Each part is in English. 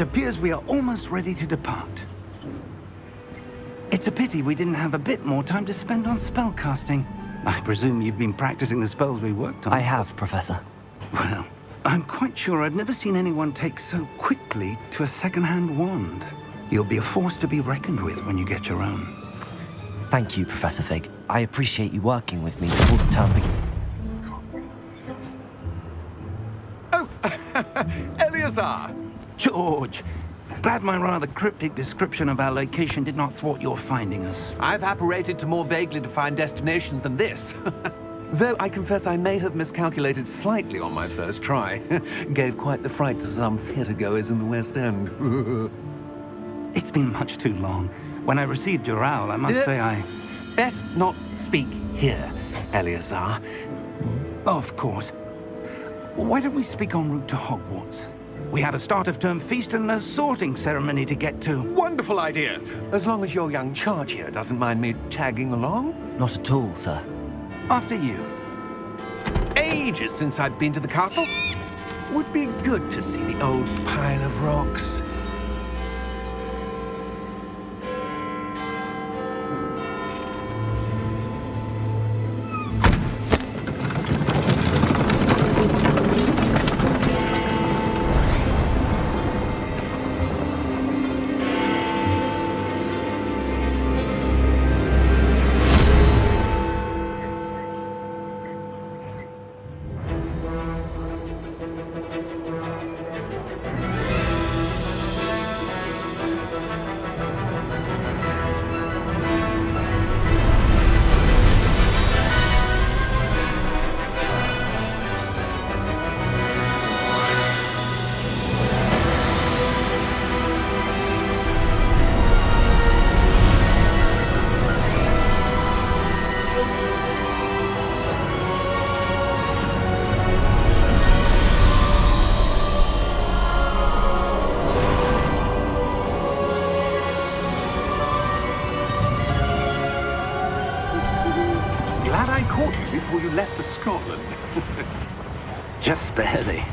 It appears we are almost ready to depart. It's a pity we didn't have a bit more time to spend on spellcasting. I presume you've been practicing the spells we worked on. I have, Professor. Well, I'm quite sure I've never seen anyone take so quickly to a second-hand wand. You'll be a force to be reckoned with when you get your own. Thank you, Professor Fig. I appreciate you working with me before the term begins. Oh, Eleazar! George, glad my rather cryptic description of our location did not thwart your finding us. I've apparated to more vaguely defined destinations than this. Though I confess I may have miscalculated slightly on my first try. Gave quite the fright to some theatre-goers in the West End. It's been much too long. When I received your owl, I must say I... Best not speak here, Eleazar. Of course. Why don't we speak en route to Hogwarts? We have a start-of-term feast and a sorting ceremony to get to. Wonderful idea! As long as your young charge here doesn't mind me tagging along. Not at all, sir. After you. Ages since I'd been to the castle. Would be good to see the old pile of rocks. Glad I caught you before you left for Scotland. Just barely.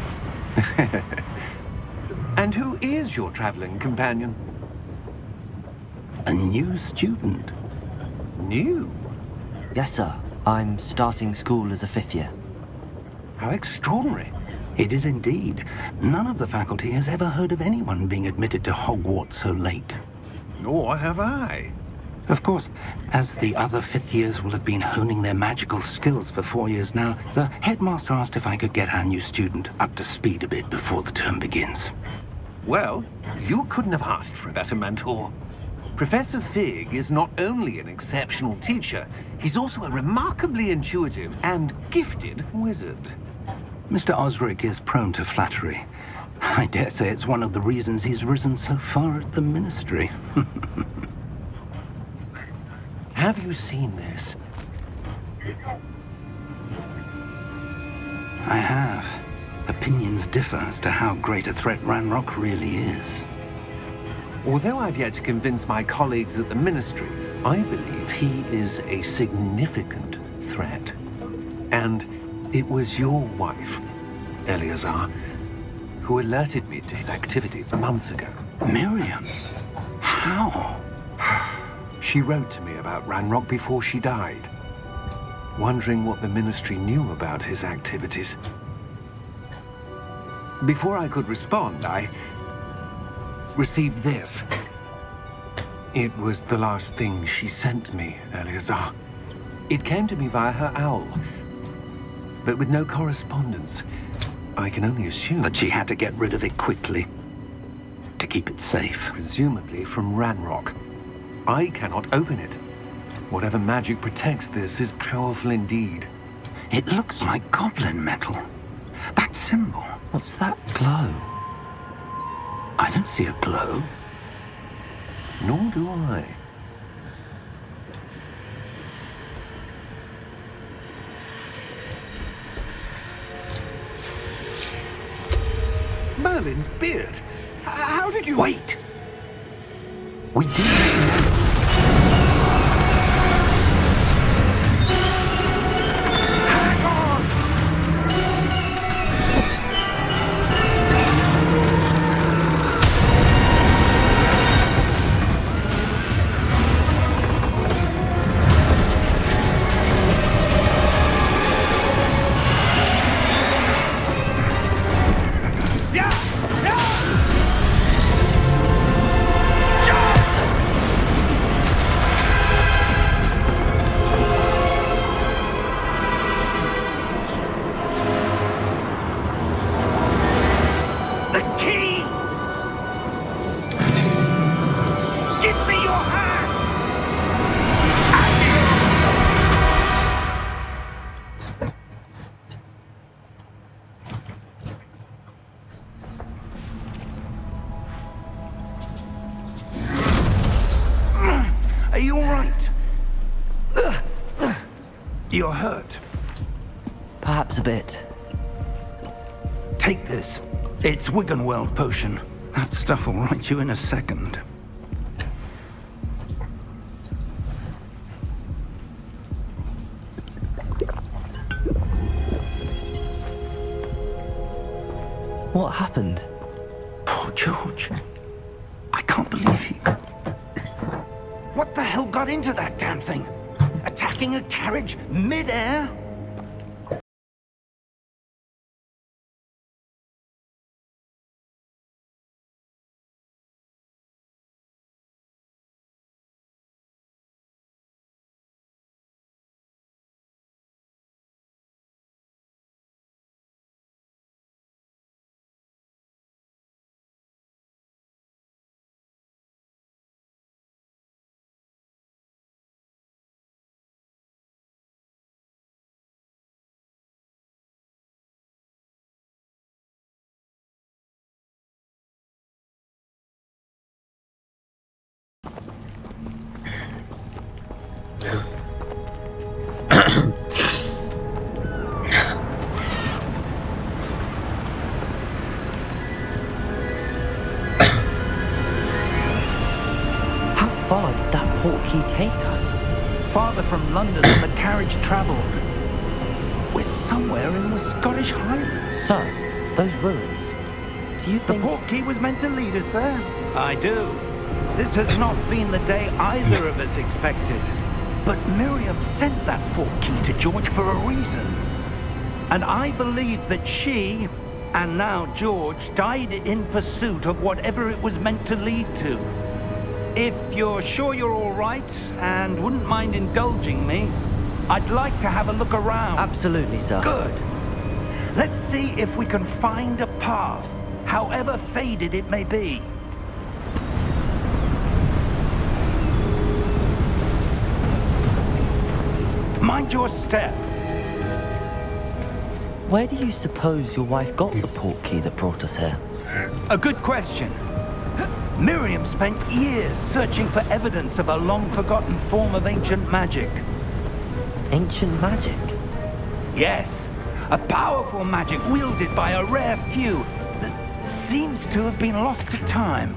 And who is your traveling companion? A new student. New? Yes, sir. I'm starting school as a 5th year. How extraordinary. It is indeed. None of the faculty has ever heard of anyone being admitted to Hogwarts so late. Nor have I. Of course, as the other 5th years will have been honing their magical skills for 4 years now, the headmaster asked if I could get our new student up to speed a bit before the term begins. Well, you couldn't have asked for a better mentor. Professor Fig is not only an exceptional teacher, he's also a remarkably intuitive and gifted wizard. Mr. Osric is prone to flattery. I dare say it's one of the reasons he's risen so far at the ministry. Have you seen this? I have. Opinions differ as to how great a threat Ranrock really is. Although I've yet to convince my colleagues at the ministry, I believe he is a significant threat. And it was your wife, Eleazar, who alerted me to his activities months ago. Miriam? How? She wrote to me about Ranrock before she died, wondering what the ministry knew about his activities. Before I could respond, I received this. It was the last thing she sent me, Eleazar. It came to me via her owl, but with no correspondence. I can only assume That she had to get rid of it quickly, to keep it safe. presumably from Ranrock. I cannot open it. Whatever magic protects this is powerful indeed. It looks like goblin metal. That symbol. What's that glow? I don't see a glow. Nor do I. Merlin's beard. How did you... Wait! We did. Are you all right? You're hurt. Perhaps a bit. Take this. It's Wiggenweld potion. That stuff will right you in a second. What happened? Poor George. I can't believe he... What the hell got into that damn thing? Attacking a carriage mid-air? How far did that portkey take us? Farther from London than the carriage travelled. We're somewhere in the Scottish Highlands. Sir, those ruins. Do you The think... portkey was meant to lead us there? I do. This has not been the day either of us expected. But Miriam sent that portkey to George for a reason. And I believe that she, and now George, died in pursuit of whatever it was meant to lead to. If you're sure you're all right, and wouldn't mind indulging me, I'd like to have a look around. Absolutely, sir. Good. Let's see if we can find a path, however faded it may be. Mind your step. Where do you suppose your wife got the portkey that brought us here? A good question. Miriam spent years searching for evidence of a long-forgotten form of ancient magic. Ancient magic? Yes, a powerful magic wielded by a rare few that seems to have been lost to time.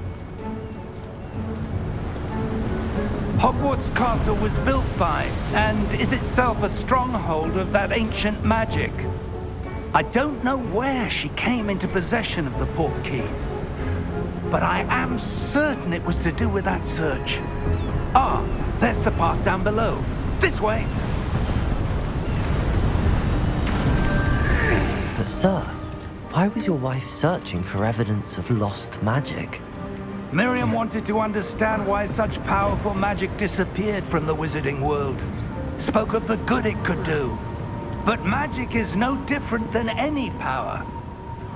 Hogwarts Castle was built by, and is itself a stronghold of that ancient magic. I don't know where she came into possession of the portkey, but I am certain it was to do with that search. Ah, there's the path down below. This way. But sir, why was your wife searching for evidence of lost magic? Miriam wanted to understand why such powerful magic disappeared from the wizarding world. Spoke of the good it could do. But magic is no different than any power.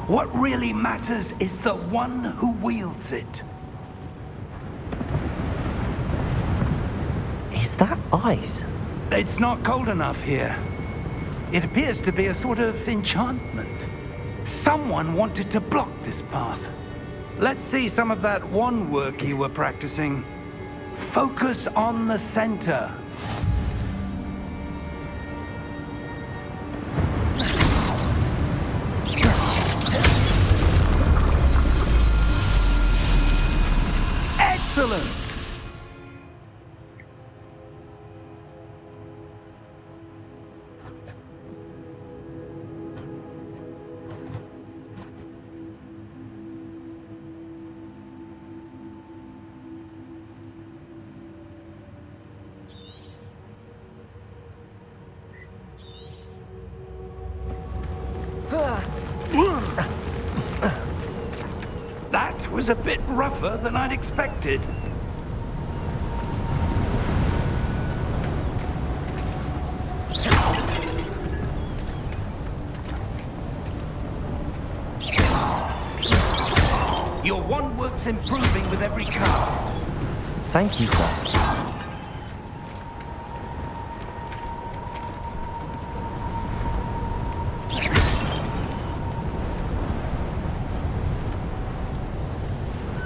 What really matters is the one who wields it. Is that ice? It's not cold enough here. It appears to be a sort of enchantment. Someone wanted to block this path. Let's see some of that wand work you were practicing. Focus on the center. Excellent! That was a bit rougher than I'd expected. Your wand work's improving with every cast. Thank you, sir.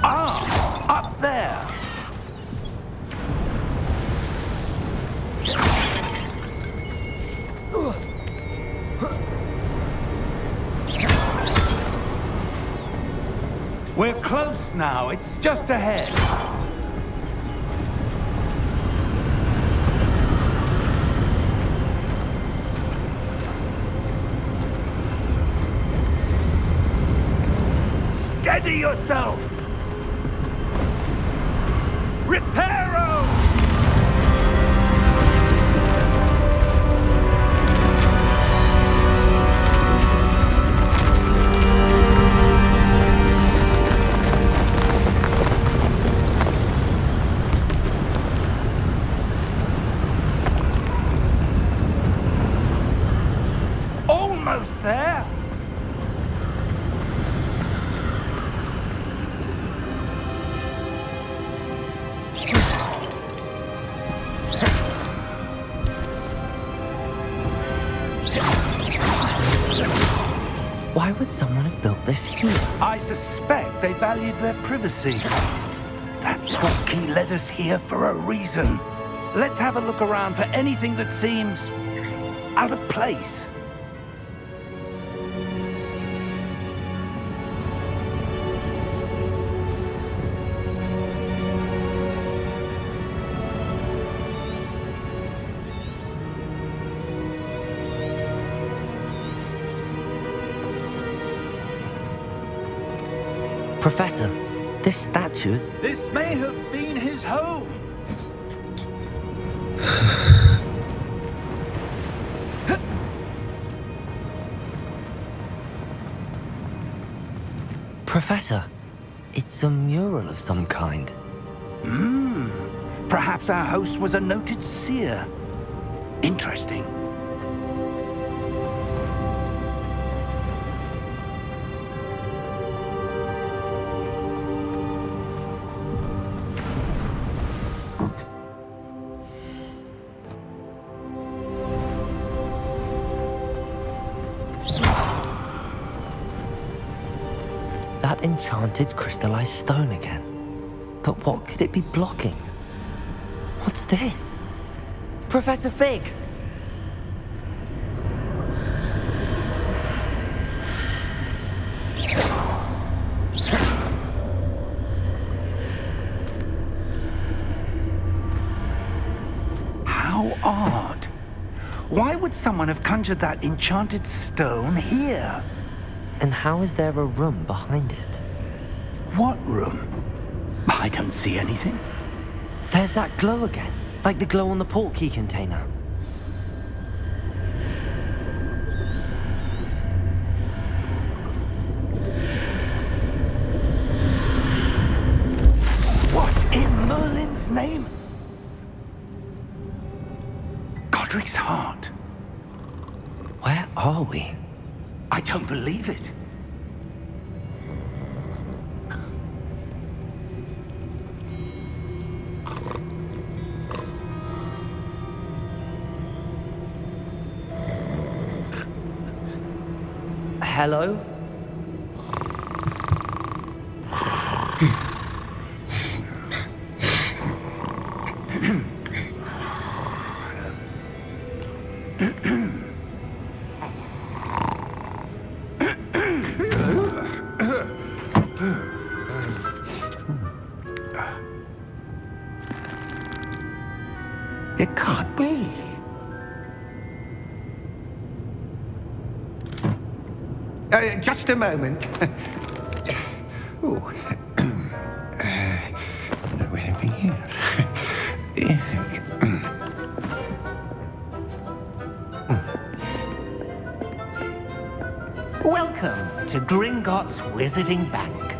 Ah, up there. close now. It's just ahead. Steady yourself! Reparo! Almost there! Why would someone have built this here? I suspect they valued their privacy. That portkey led us here for a reason. Let's have a look around for anything that seems out of place. Professor, this statue... This may have been his home. Professor, it's a mural of some kind. Perhaps our host was a noted seer. Interesting. That enchanted crystallized stone again. But what could it be blocking? What's this? Professor Fig! How odd. Why would someone have conjured that enchanted stone here? And how is there a room behind it? What room? I don't see anything. There's that glow again, like the glow on the portkey container. What in Merlin's name? Godric's heart. Where are we? I don't believe it. Hello? It can't be. Just a moment. Oh. Where are we here? Welcome to Gringotts Wizarding Bank.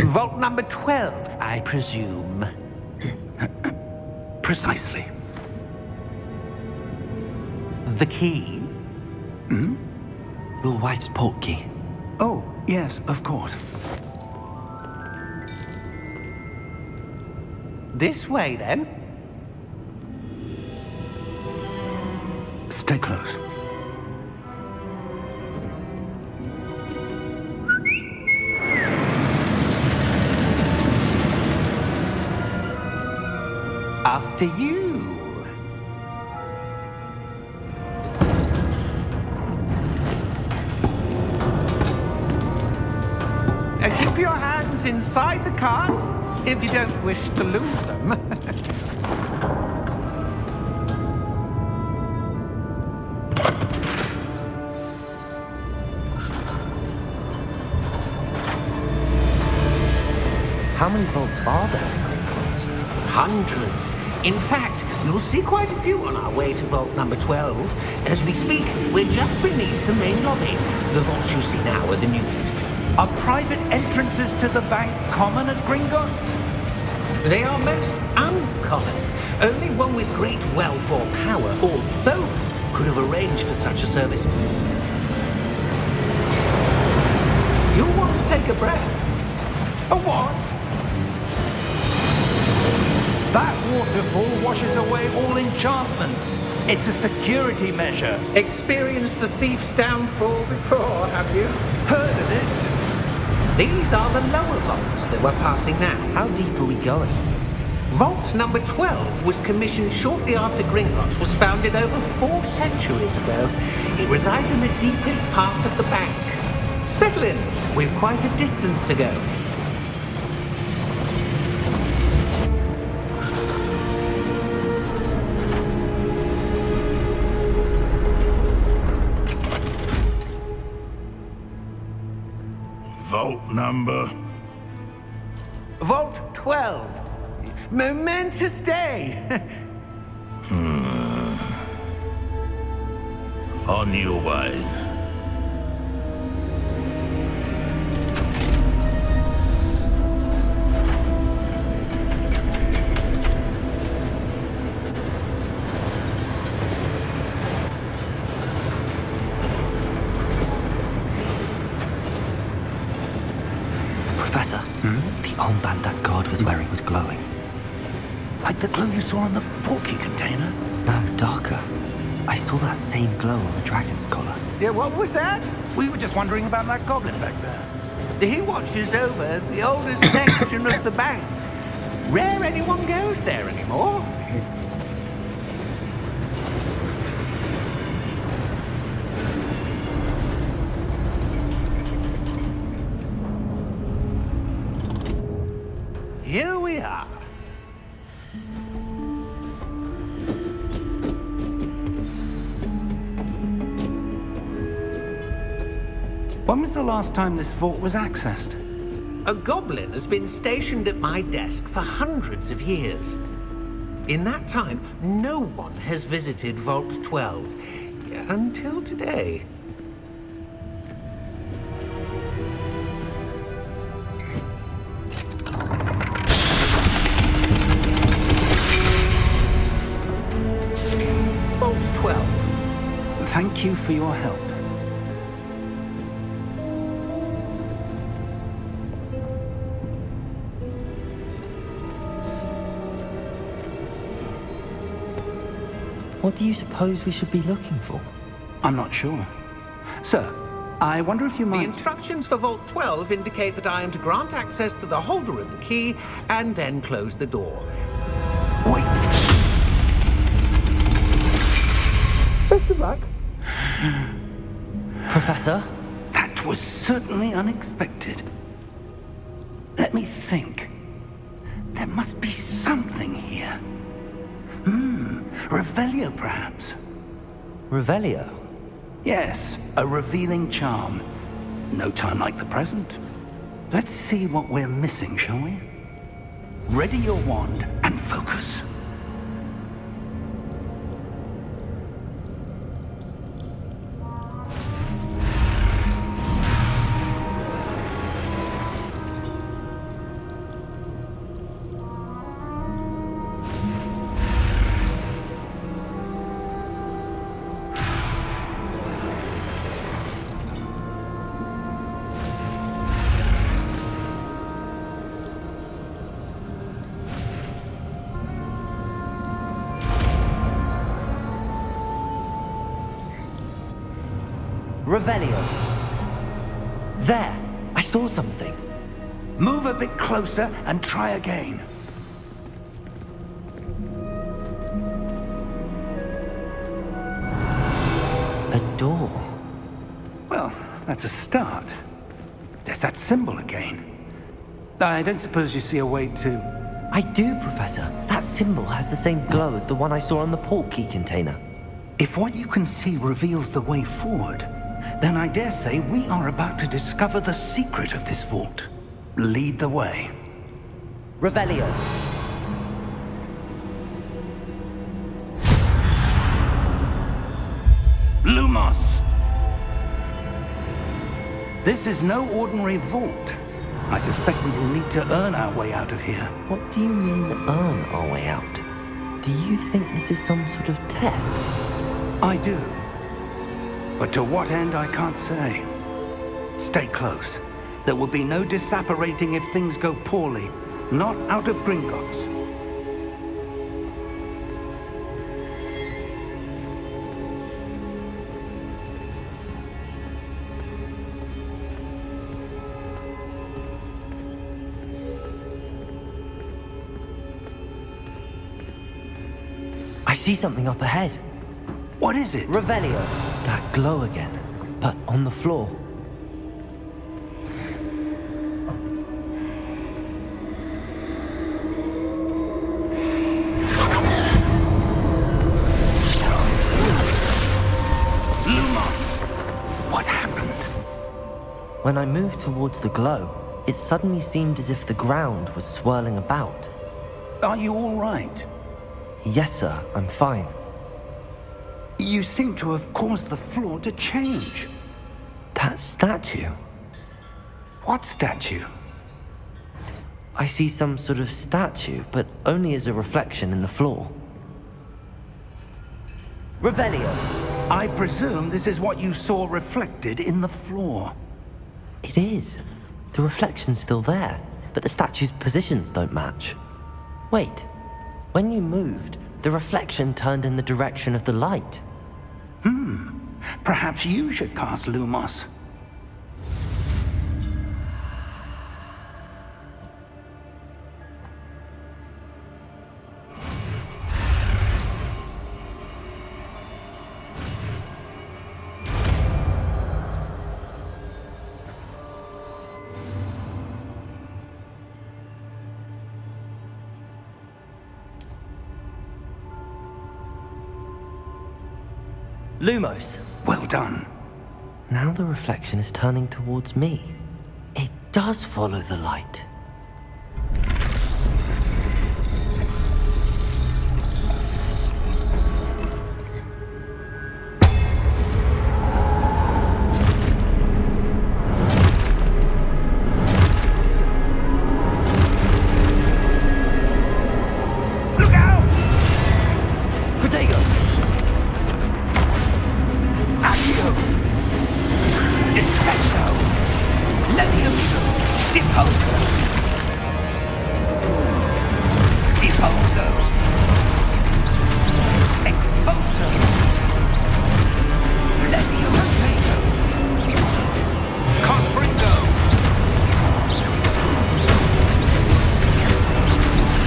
Vault number 12, I presume. Precisely. The key? Your wife's portkey. Oh, yes, of course. This way, then. Stay close. After you. inside the cart, if you don't wish to lose them. How many vaults are there in Hogwarts? Hundreds. In fact, you'll see quite a few on our way to vault number 12. As we speak, we're just beneath the main lobby. The vaults you see now are the newest. Are private entrances to the bank common at Gringotts? They are most uncommon. Only one with great wealth or power, or both, could have arranged for such a service. You'll want to take a breath. A what? That waterfall washes away all enchantments. It's a security measure. Experienced the thief's downfall before, have you? Heard of it? These are the lower vaults that we're passing now. How deep are we going? Vault number 12 was commissioned shortly after Gringotts was founded over 4 centuries ago. It resides in the deepest part of the bank. Settle in. We've quite a distance to go. Vault number? Vault 12. Momentous day. On your way. Professor, the armband that guard was wearing was glowing. Like the glow you saw on the porky container? No, darker. I saw that same glow on the dragon's collar. Yeah, what was that? We were just wondering about that goblin back there. He watches over the oldest section of the bank. Rare anyone goes there anymore. Here we are. When was the last time this vault was accessed? A goblin has been stationed at my desk for hundreds of years. In that time, no one has visited Vault 12. Until today. Vault 12. Thank you for your help. What do you suppose we should be looking for? I'm not sure. Sir, I wonder if you The might... instructions for Vault 12 indicate that I am to grant access to the holder of the key and then close the door. Wait. Best of luck. Professor? That was certainly unexpected. Let me think. There must be something here. Revelio, perhaps? Revelio? Yes, a revealing charm. No time like the present. Let's see what we're missing, shall we? Ready your wand and focus. Revelio. There! I saw something. Move a bit closer and try again. A door. Well, that's a start. There's that symbol again. I don't suppose you see a way to... I do, Professor. That symbol has the same glow as the one I saw on the port key container. If what you can see reveals the way forward, then I dare say we are about to discover the secret of this vault. Lead the way. Revelio. Lumos! This is no ordinary vault. I suspect we will need to earn our way out of here. What do you mean, earn our way out? Do you think this is some sort of test? I do. But to what end, I can't say. Stay close. There will be no disapparating if things go poorly. Not out of Gringotts. I see something up ahead. What is it? Revelio. That glow again, but on the floor. Lumos! What happened? When I moved towards the glow, it suddenly seemed as if the ground was swirling about. Are you all right? Yes, sir, I'm fine. You seem to have caused the floor to change. That statue. What statue? I see some sort of statue, but only as a reflection in the floor. Revelio. I presume this is what you saw reflected in the floor. It is. The reflection's still there, but the statue's positions don't match. Wait. When you moved, the reflection turned in the direction of the light. Perhaps you should cast Lumos. Lumos. Well done. Now the reflection is turning towards me. It does follow the light. Look out! Protego! Accio! Descendo! Levioso! Deposo! Deposo! Exposo! Levio rotato! Confringo!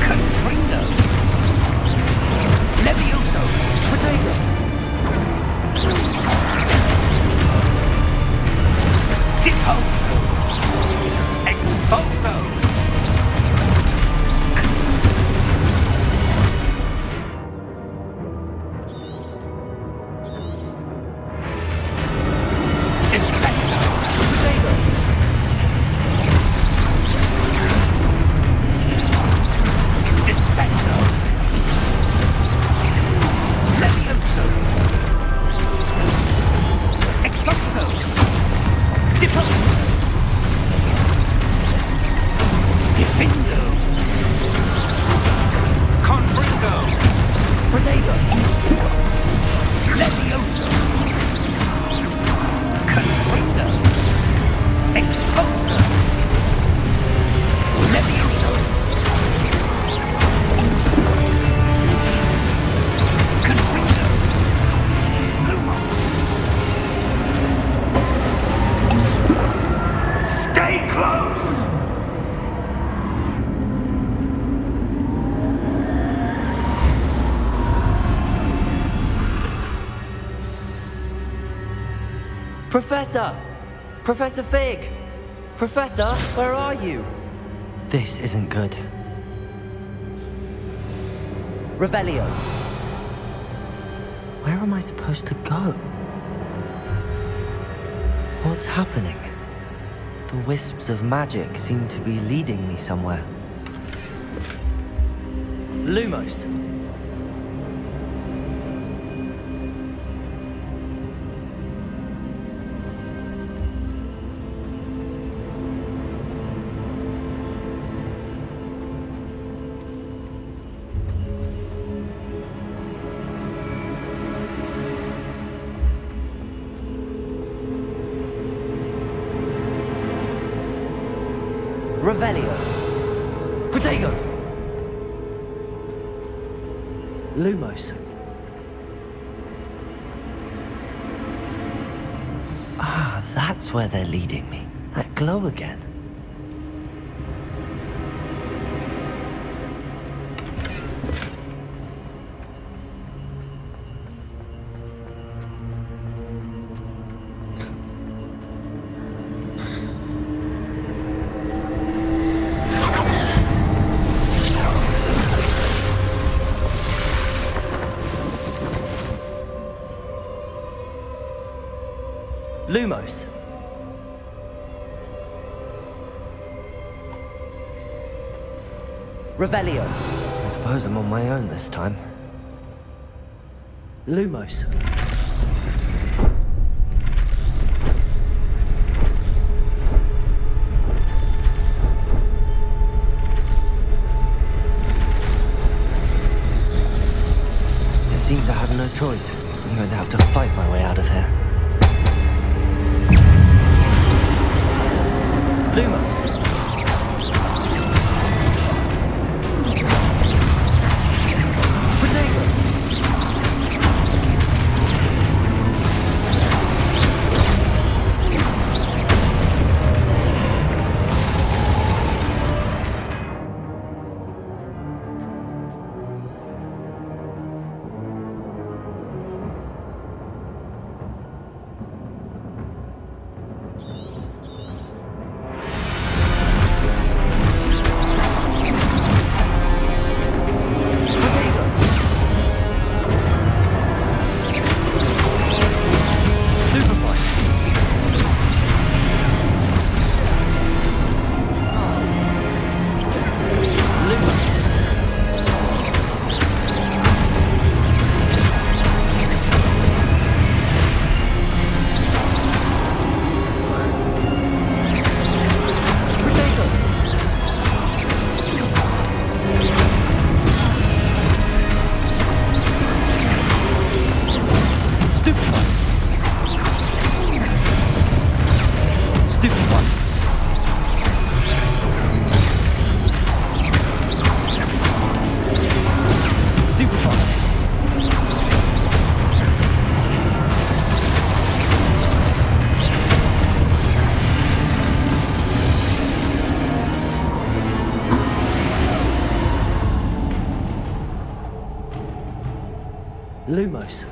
Confringo! Levioso! Protego! Deposo! Exposo! Descendo! Protego! Descendo! Levioso! Exposo! Deposo! Defendo! Confringo! Protego! Levioso! Confringo! Exposo! Levioso! Confringo! Lumos! Stay close! Professor! Professor Fig! Professor, where are you? This isn't good. Revelio! Where am I supposed to go? What's happening? The wisps of magic seem to be leading me somewhere. Lumos! Revelio! Protego! Lumos. Ah, that's where they're leading me. That glow again. Lumos. Revelio. I suppose I'm on my own this time. Lumos. It seems I have no choice. I'm going to have to fight my way out of here. Lumos. Protego. Lumos.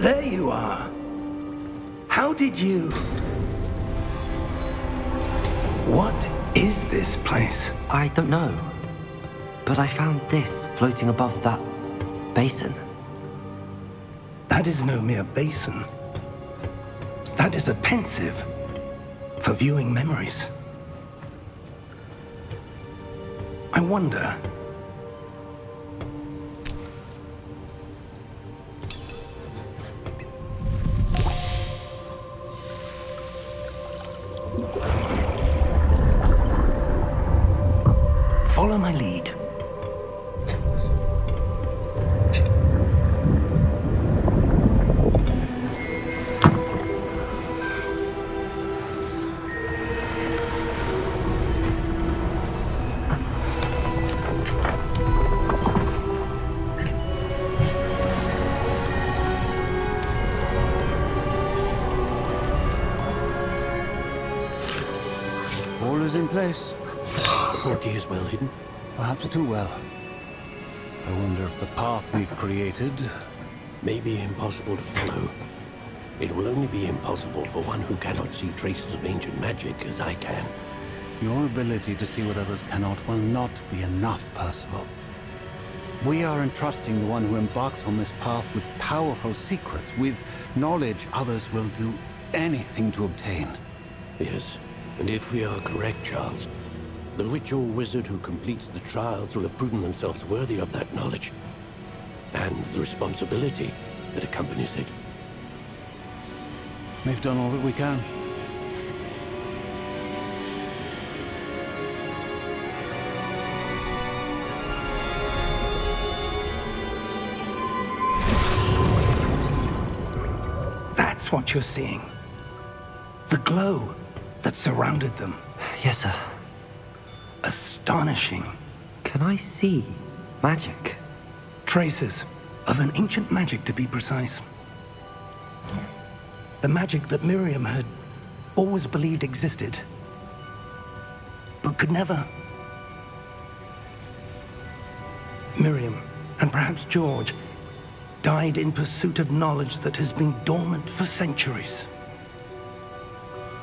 There you are. How did you... What is this place? I don't know. But I found this floating above that basin. That is no mere basin. That is a pensive for viewing memories. I wonder... Follow my lead. All is in place. The portkey is well hidden. Perhaps too well. I wonder if the path we've created... May be impossible to follow. It will only be impossible for one who cannot see traces of ancient magic as I can. Your ability to see what others cannot will not be enough, Percival. We are entrusting the one who embarks on this path with powerful secrets, with knowledge others will do anything to obtain. Yes, and if we are correct, Charles, the witch or wizard who completes the trials will have proven themselves worthy of that knowledge, and the responsibility that accompanies it. We've done all that we can. That's what you're seeing. The glow that surrounded them. Yes, sir. Astonishing. Can I see magic? Traces of an ancient magic, to be precise. The magic that Miriam had always believed existed, but could never. Miriam, and perhaps George, died in pursuit of knowledge that has been dormant for centuries.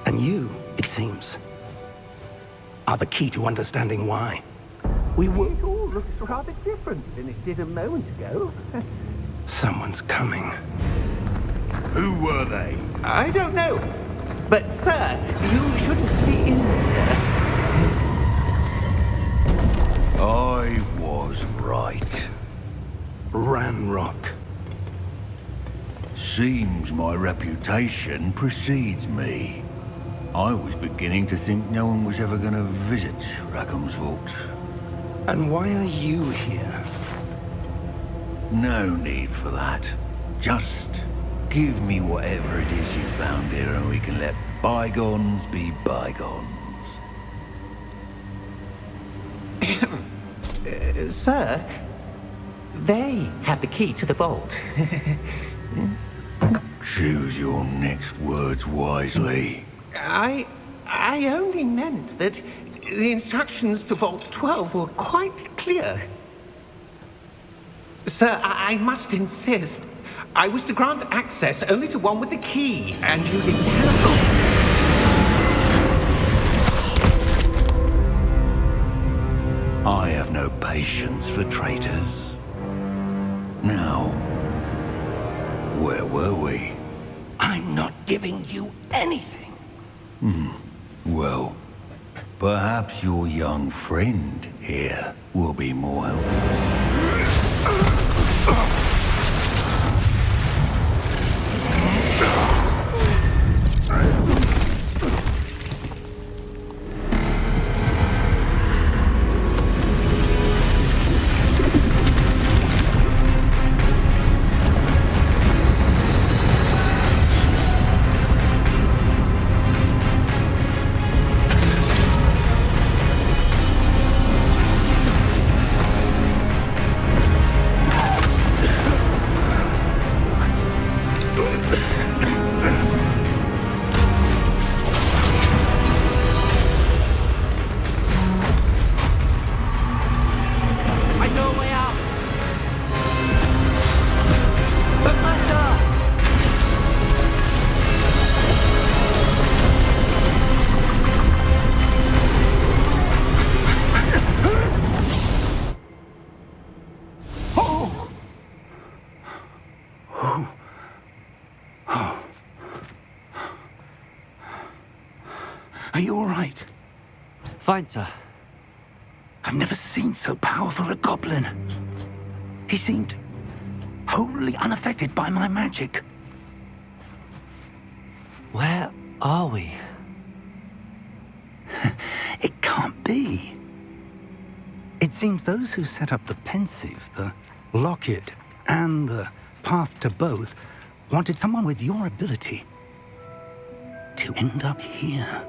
And you, it seems, are the key to understanding why. We were... It all looks rather different than it did a moment ago. Someone's coming. Who were they? I don't know. But, sir, you shouldn't be in here. I was right. Ranrock. Seems my reputation precedes me. I was beginning to think no one was ever going to visit Rackham's vault. And why are you here? No need for that. Just give me whatever it is you found here and we can let bygones be bygones. Sir, they had the key to the vault. Choose your next words wisely. I only meant that the instructions to Vault 12 were quite clear. Sir, I must insist. I was to grant access only to one with the key, and you didn't have... I have no patience for traitors. Now, where were we? I'm not giving you anything. Well, perhaps your young friend here will be more helpful. Are you all right? Fine, sir. I've never seen so powerful a goblin. He seemed wholly unaffected by my magic. Where are we? It can't be. It seems those who set up the pensive, the locket, and the path to both wanted someone with your ability to end up here.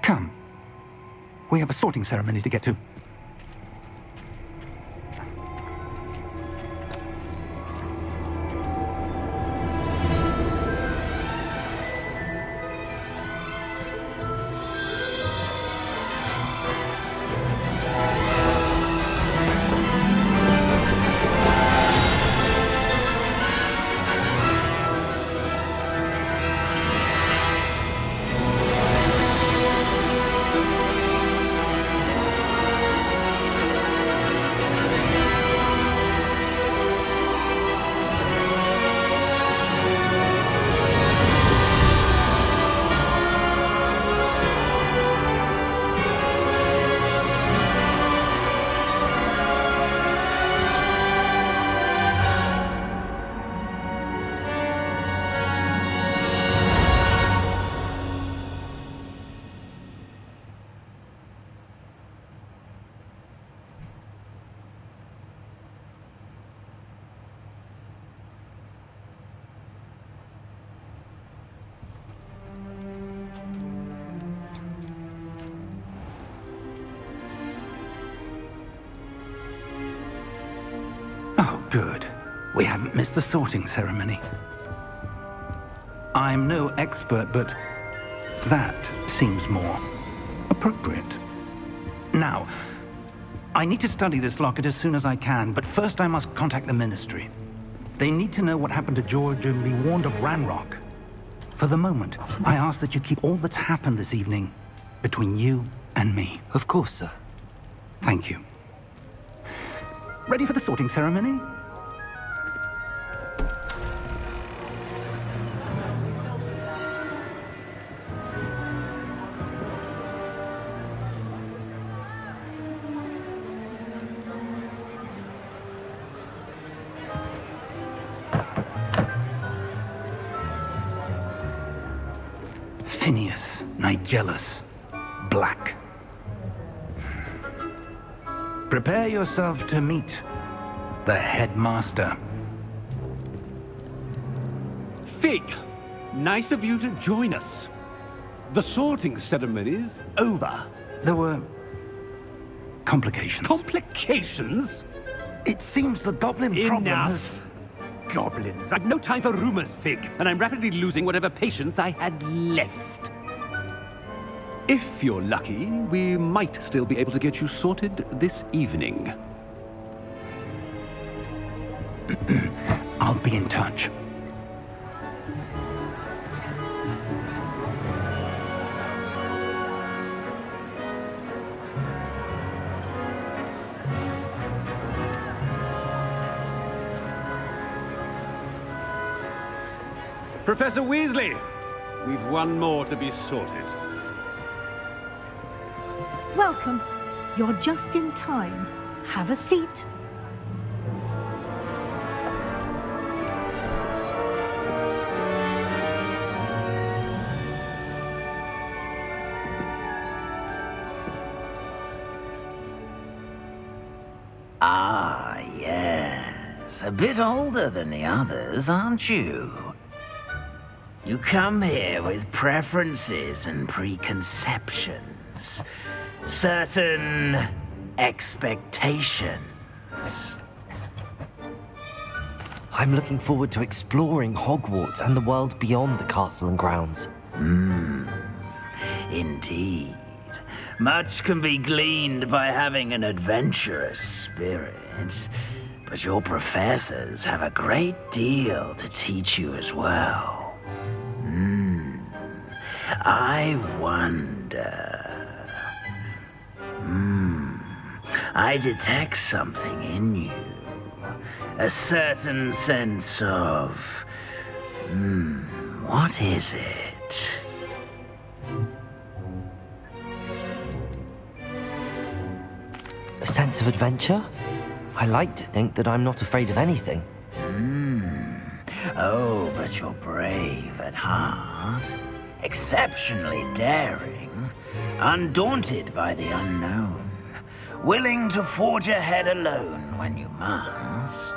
Come. We have a sorting ceremony to get to. Oh, good. We haven't missed the sorting ceremony. I'm no expert, but that seems more appropriate. Now, I need to study this locket as soon as I can, but first I must contact the Ministry. They need to know what happened to George and be warned of Ranrock. For the moment, I ask that you keep all that's happened this evening between you and me. Of course, sir. Thank you. Ready for the sorting ceremony? Phineas, Nigellus, Black. Prepare yourself to meet the headmaster. Fig, nice of you to join us. The sorting ceremony's over. There were complications. Complications? It seems the goblin problem has... Enough. Goblins. I've no time for rumors, Fig, and I'm rapidly losing whatever patience I had left. If you're lucky, we might still be able to get you sorted this evening. I'll be in touch. Professor Weasley, we've one more to be sorted. Welcome. You're just in time. Have a seat. Ah, yes. A bit older than the others, aren't you? You come here with preferences and preconceptions. Certain expectations. I'm looking forward to exploring Hogwarts and the world beyond the castle and grounds. Indeed. Much can be gleaned by having an adventurous spirit, but your professors have a great deal to teach you as well. I wonder... I detect something in you. A certain sense of... what is it? A sense of adventure? I like to think that I'm not afraid of anything. Oh, but you're brave at heart. Exceptionally daring. Undaunted by the unknown. Willing to forge ahead alone when you must.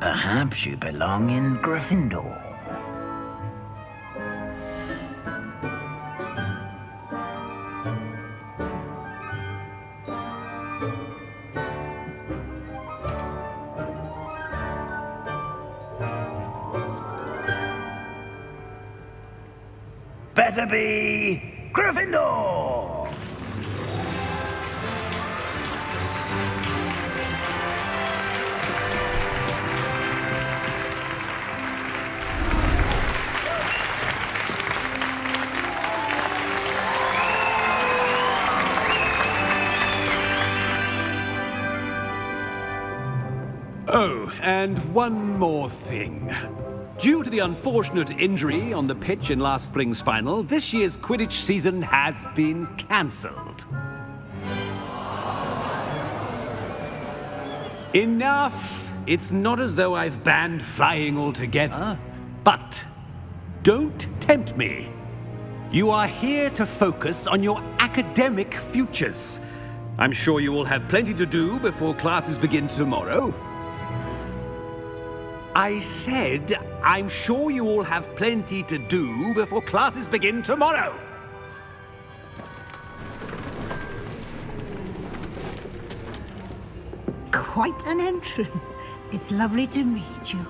Perhaps you belong in Gryffindor. Better be Gryffindor! Oh, and one more thing. Due to the unfortunate injury on the pitch in last spring's final, this year's Quidditch season has been cancelled. Enough! It's not as though I've banned flying altogether, but don't tempt me. You are here to focus on your academic futures. I'm sure you will have plenty to do before classes begin tomorrow. I said, I'm sure you all have plenty to do before classes begin tomorrow. Quite an entrance. It's lovely to meet you.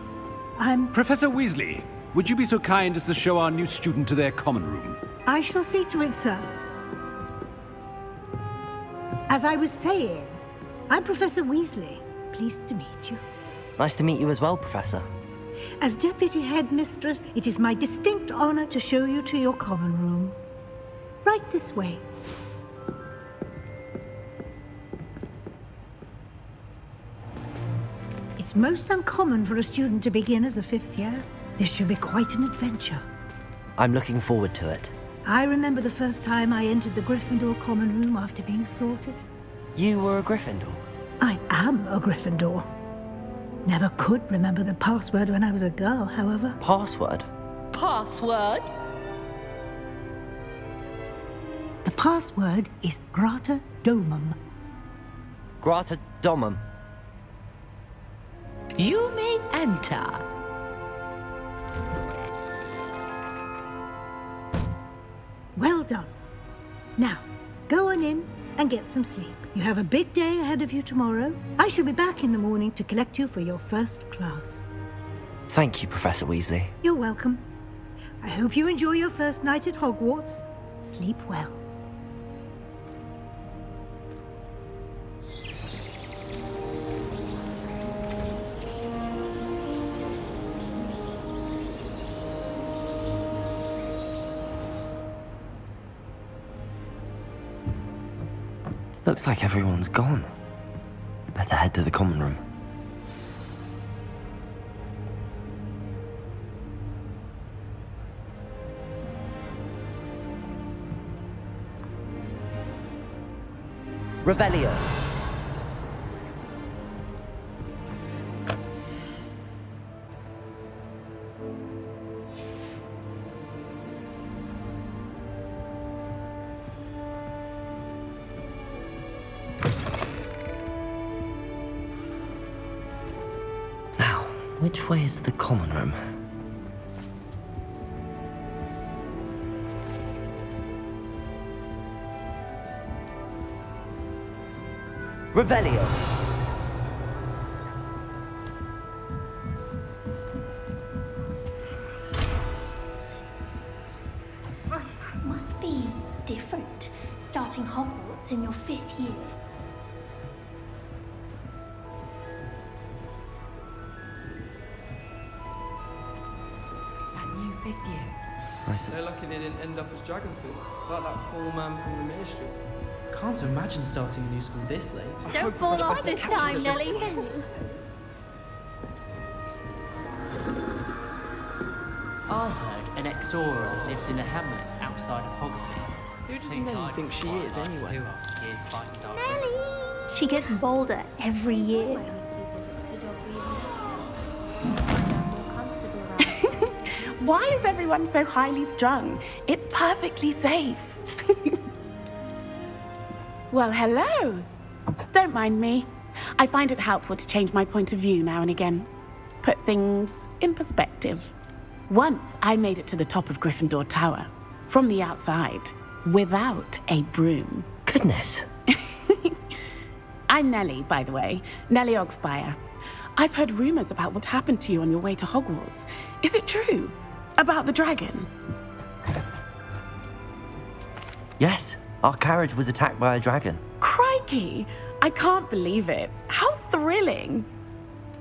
I'm... Professor Weasley, would you be so kind as to show our new student to their common room? I shall see to it, sir. As I was saying, I'm Professor Weasley. Pleased to meet you. Nice to meet you as well, Professor. As Deputy Headmistress, it is my distinct honor to show you to your common room. Right this way. It's most uncommon for a student to begin as a fifth year. This should be quite an adventure. I'm looking forward to it. I remember the first time I entered the Gryffindor common room after being sorted. You were a Gryffindor? I am a Gryffindor. Never could remember the password when I was a girl, however. Password? Password? The password is Grata Domum. Grata Domum. You may enter. Well done. Now, go on in and get some sleep. You have a big day ahead of you tomorrow. I shall be back in the morning to collect you for your first class. Thank you, Professor Weasley. You're welcome. I hope you enjoy your first night at Hogwarts. Sleep well. Looks like everyone's gone. Better head to the common room. Revelio. Now, which way is the common room? Revelio. Must be different, starting Hogwarts in your 5th year. That new 5th year. They're lucky they didn't end up as Dragonfield, like that poor man from the Ministry. Can't imagine starting a new school this late. Don't fall off this time, Nelly. I heard an Exora lives in a hamlet outside of Hogsmeade. Who does Nelly think she is, anyway? Nelly! She gets bolder every year. Why is everyone so highly strung? It's perfectly safe. Well, hello. Don't mind me. I find it helpful to change my point of view now and again. Put things in perspective. Once I made it to the top of Gryffindor Tower, from the outside, without a broom. Goodness. I'm Nellie, by the way. Nellie Ogspire. I've heard rumors about what happened to you on your way to Hogwarts. Is it true? About the dragon? Yes, our carriage was attacked by a dragon. Crikey! I can't believe it. How thrilling!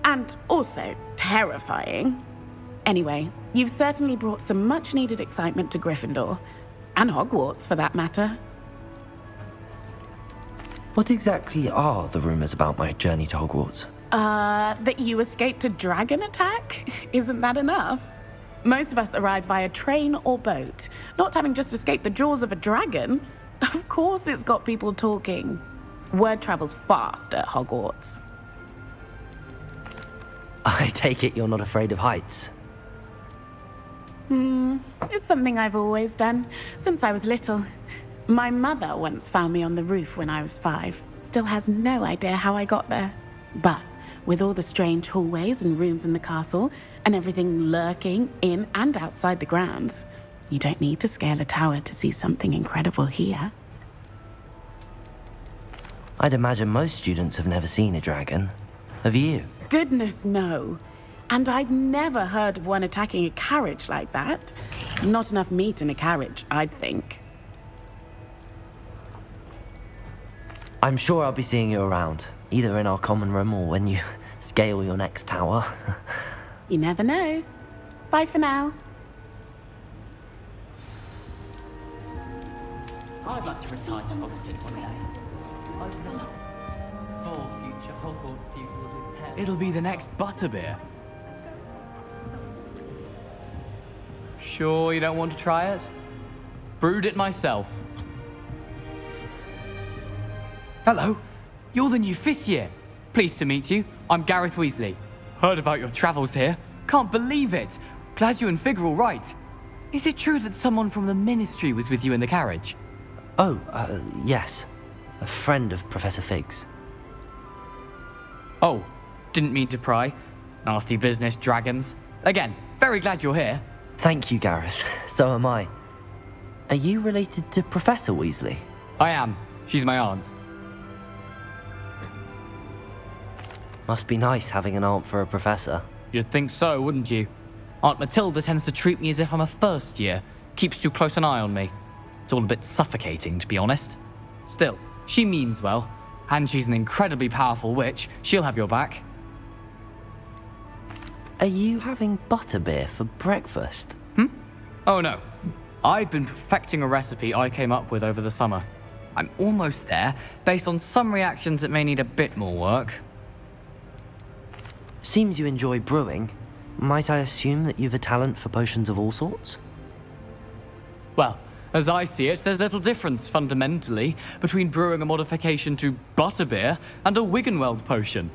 And also terrifying. Anyway, you've certainly brought some much-needed excitement to Gryffindor. And Hogwarts, for that matter. What exactly are the rumors about my journey to Hogwarts? That you escaped a dragon attack? Isn't that enough? Most of us arrive via train or boat, not having just escaped the jaws of a dragon. Of course it's got people talking. Word travels fast at Hogwarts. I take it you're not afraid of heights? It's something I've always done, since I was little. My mother once found me on the roof when I was 5. Still has no idea how I got there. But with all the strange hallways and rooms in the castle, and everything lurking in and outside the grounds, you don't need to scale a tower to see something incredible here. I'd imagine most students have never seen a dragon. Have you? Goodness, no. And I've never heard of one attacking a carriage like that. Not enough meat in a carriage, I'd think. I'm sure I'll be seeing you around, either in our common room or when you scale your next tower. You never know. Bye for now. I'd like to retire to Hogwarts one day. I'd love 4 future Hogwarts pupils with pets. It'll be the next butterbeer. Sure you don't want to try it? Brewed it myself. Hello, you're the new 5th year. Pleased to meet you. I'm Gareth Weasley. Heard about your travels here. Can't believe it. Glad you and Fig are all right. Is it true that someone from the Ministry was with you in the carriage? Oh, yes. A friend of Professor Fig's. Oh, didn't mean to pry. Nasty business, dragons. Again, very glad you're here. Thank you, Gareth. So am I. Are you related to Professor Weasley? I am. She's my aunt. Must be nice having an aunt for a professor. You'd think so, wouldn't you? Aunt Matilda tends to treat me as if I'm a first year. Keeps too close an eye on me. It's all a bit suffocating, to be honest. Still, she means well. And she's an incredibly powerful witch. She'll have your back. Are you having butterbeer for breakfast? Oh no. I've been perfecting a recipe I came up with over the summer. I'm almost there. Based on some reactions, it may need a bit more work. Seems you enjoy brewing. Might I assume that you've a talent for potions of all sorts? Well, as I see it, there's little difference, fundamentally, between brewing a modification to butterbeer and a Wiggenweld potion.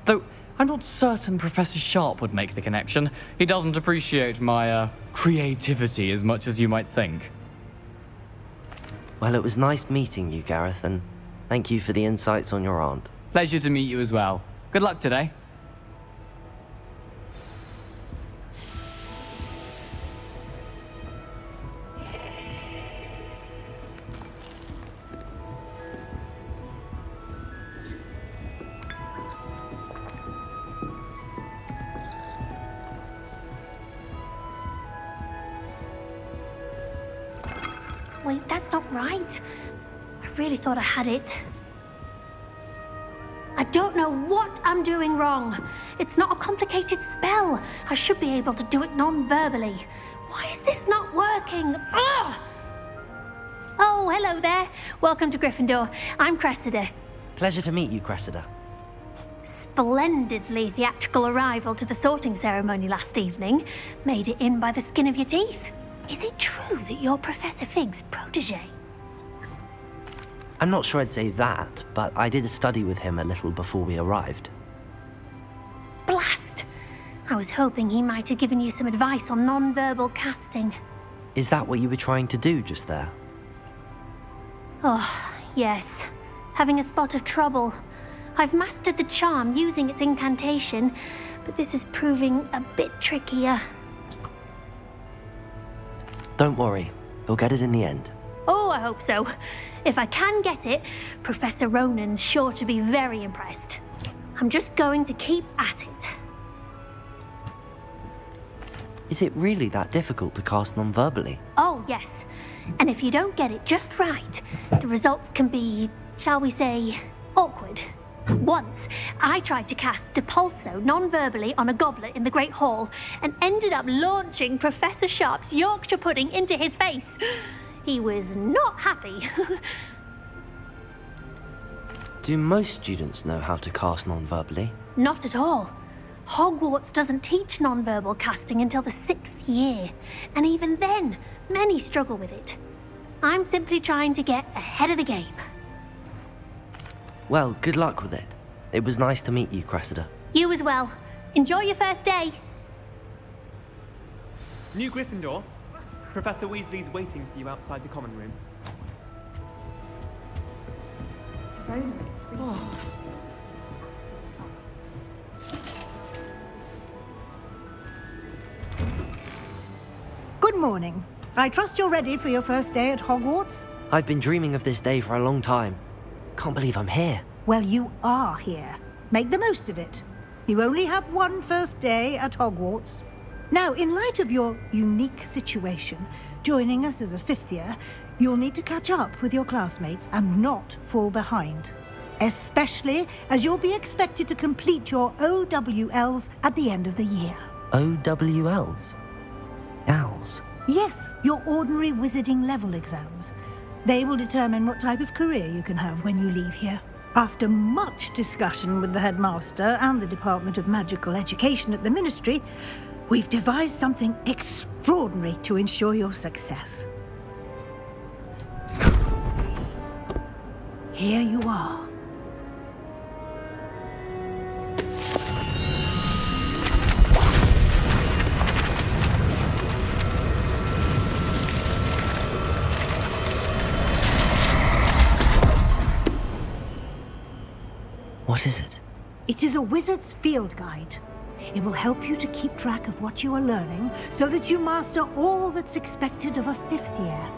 Though, I'm not certain Professor Sharp would make the connection. He doesn't appreciate my, creativity as much as you might think. Well, it was nice meeting you, Gareth, and thank you for the insights on your aunt. Pleasure to meet you as well. Good luck today. Wait, that's not right. I really thought I had it. I don't know what I'm doing wrong. It's not a complicated spell. I should be able to do it non-verbally. Why is this not working? Ugh! Oh, hello there. Welcome to Gryffindor. I'm Cressida. Pleasure to meet you, Cressida. Splendidly theatrical arrival to the sorting ceremony last evening. Made it in by the skin of your teeth. Is it true that you're Professor Fig's protege? I'm not sure I'd say that, but I did study with him a little before we arrived. Blast! I was hoping he might have given you some advice on non-verbal casting. Is that what you were trying to do just there? Oh, yes. Having a spot of trouble. I've mastered the charm using its incantation, but this is proving a bit trickier. Don't worry, you'll get it in the end. Oh, I hope so. If I can get it, Professor Ronan's sure to be very impressed. I'm just going to keep at it. Is it really that difficult to cast non-verbally? Oh, yes. And if you don't get it just right, the results can be, shall we say, awkward. Once, I tried to cast Depulso non-verbally on a goblet in the Great Hall and ended up launching Professor Sharp's Yorkshire pudding into his face. He was not happy. Do most students know how to cast non-verbally? Not at all. Hogwarts doesn't teach non-verbal casting until the 6th year, and even then, many struggle with it. I'm simply trying to get ahead of the game. Well, good luck with it. It was nice to meet you, Cressida. You as well. Enjoy your first day. New Gryffindor. Professor Weasley's waiting for you outside the common room. Good morning. I trust you're ready for your first day at Hogwarts? I've been dreaming of this day for a long time. Can't believe I'm here. Well, you are here. Make the most of it. You only have one first day at Hogwarts. Now, in light of your unique situation, joining us as a 5th year, you'll need to catch up with your classmates and not fall behind. Especially as you'll be expected to complete your OWLs at the end of the year. OWLs? Owls? Yes, your ordinary wizarding level exams. They will determine what type of career you can have when you leave here. After much discussion with the headmaster and the Department of Magical Education at the Ministry, we've devised something extraordinary to ensure your success. Here you are. What is it? It is a wizard's field guide. It will help you to keep track of what you are learning so that you master all that's expected of a 5th year.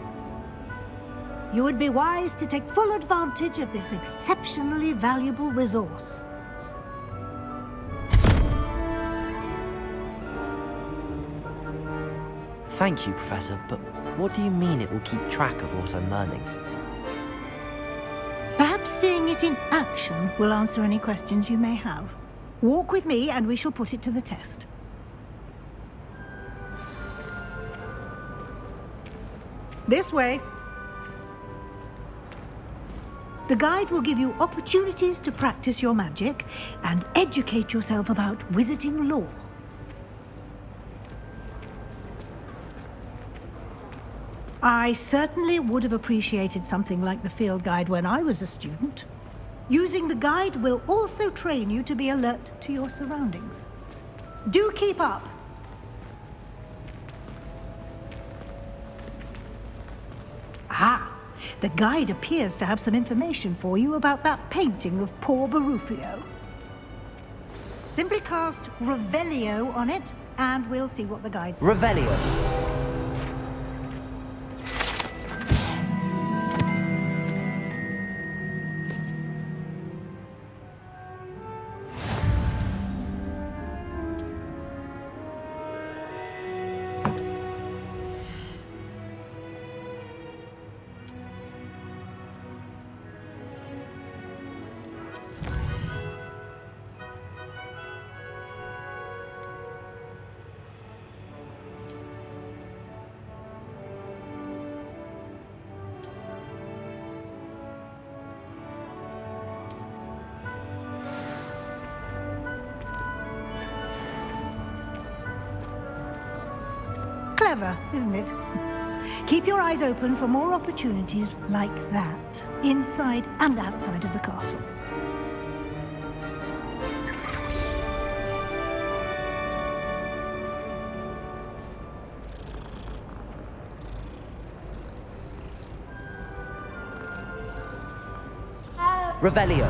You would be wise to take full advantage of this exceptionally valuable resource. Thank you, Professor, but what do you mean it will keep track of what I'm learning? Perhaps seeing it in action will answer any questions you may have. Walk with me and we shall put it to the test. This way. The guide will give you opportunities to practice your magic and educate yourself about wizarding lore. I certainly would have appreciated something like the field guide when I was a student. Using the guide will also train you to be alert to your surroundings. Do keep up! Ah, the guide appears to have some information for you about that painting of poor Barufio. Simply cast Revelio on it, and we'll see what the guide says. Revelio. Clever, isn't it? Keep your eyes open for more opportunities like that, inside and outside of the castle. Revelio.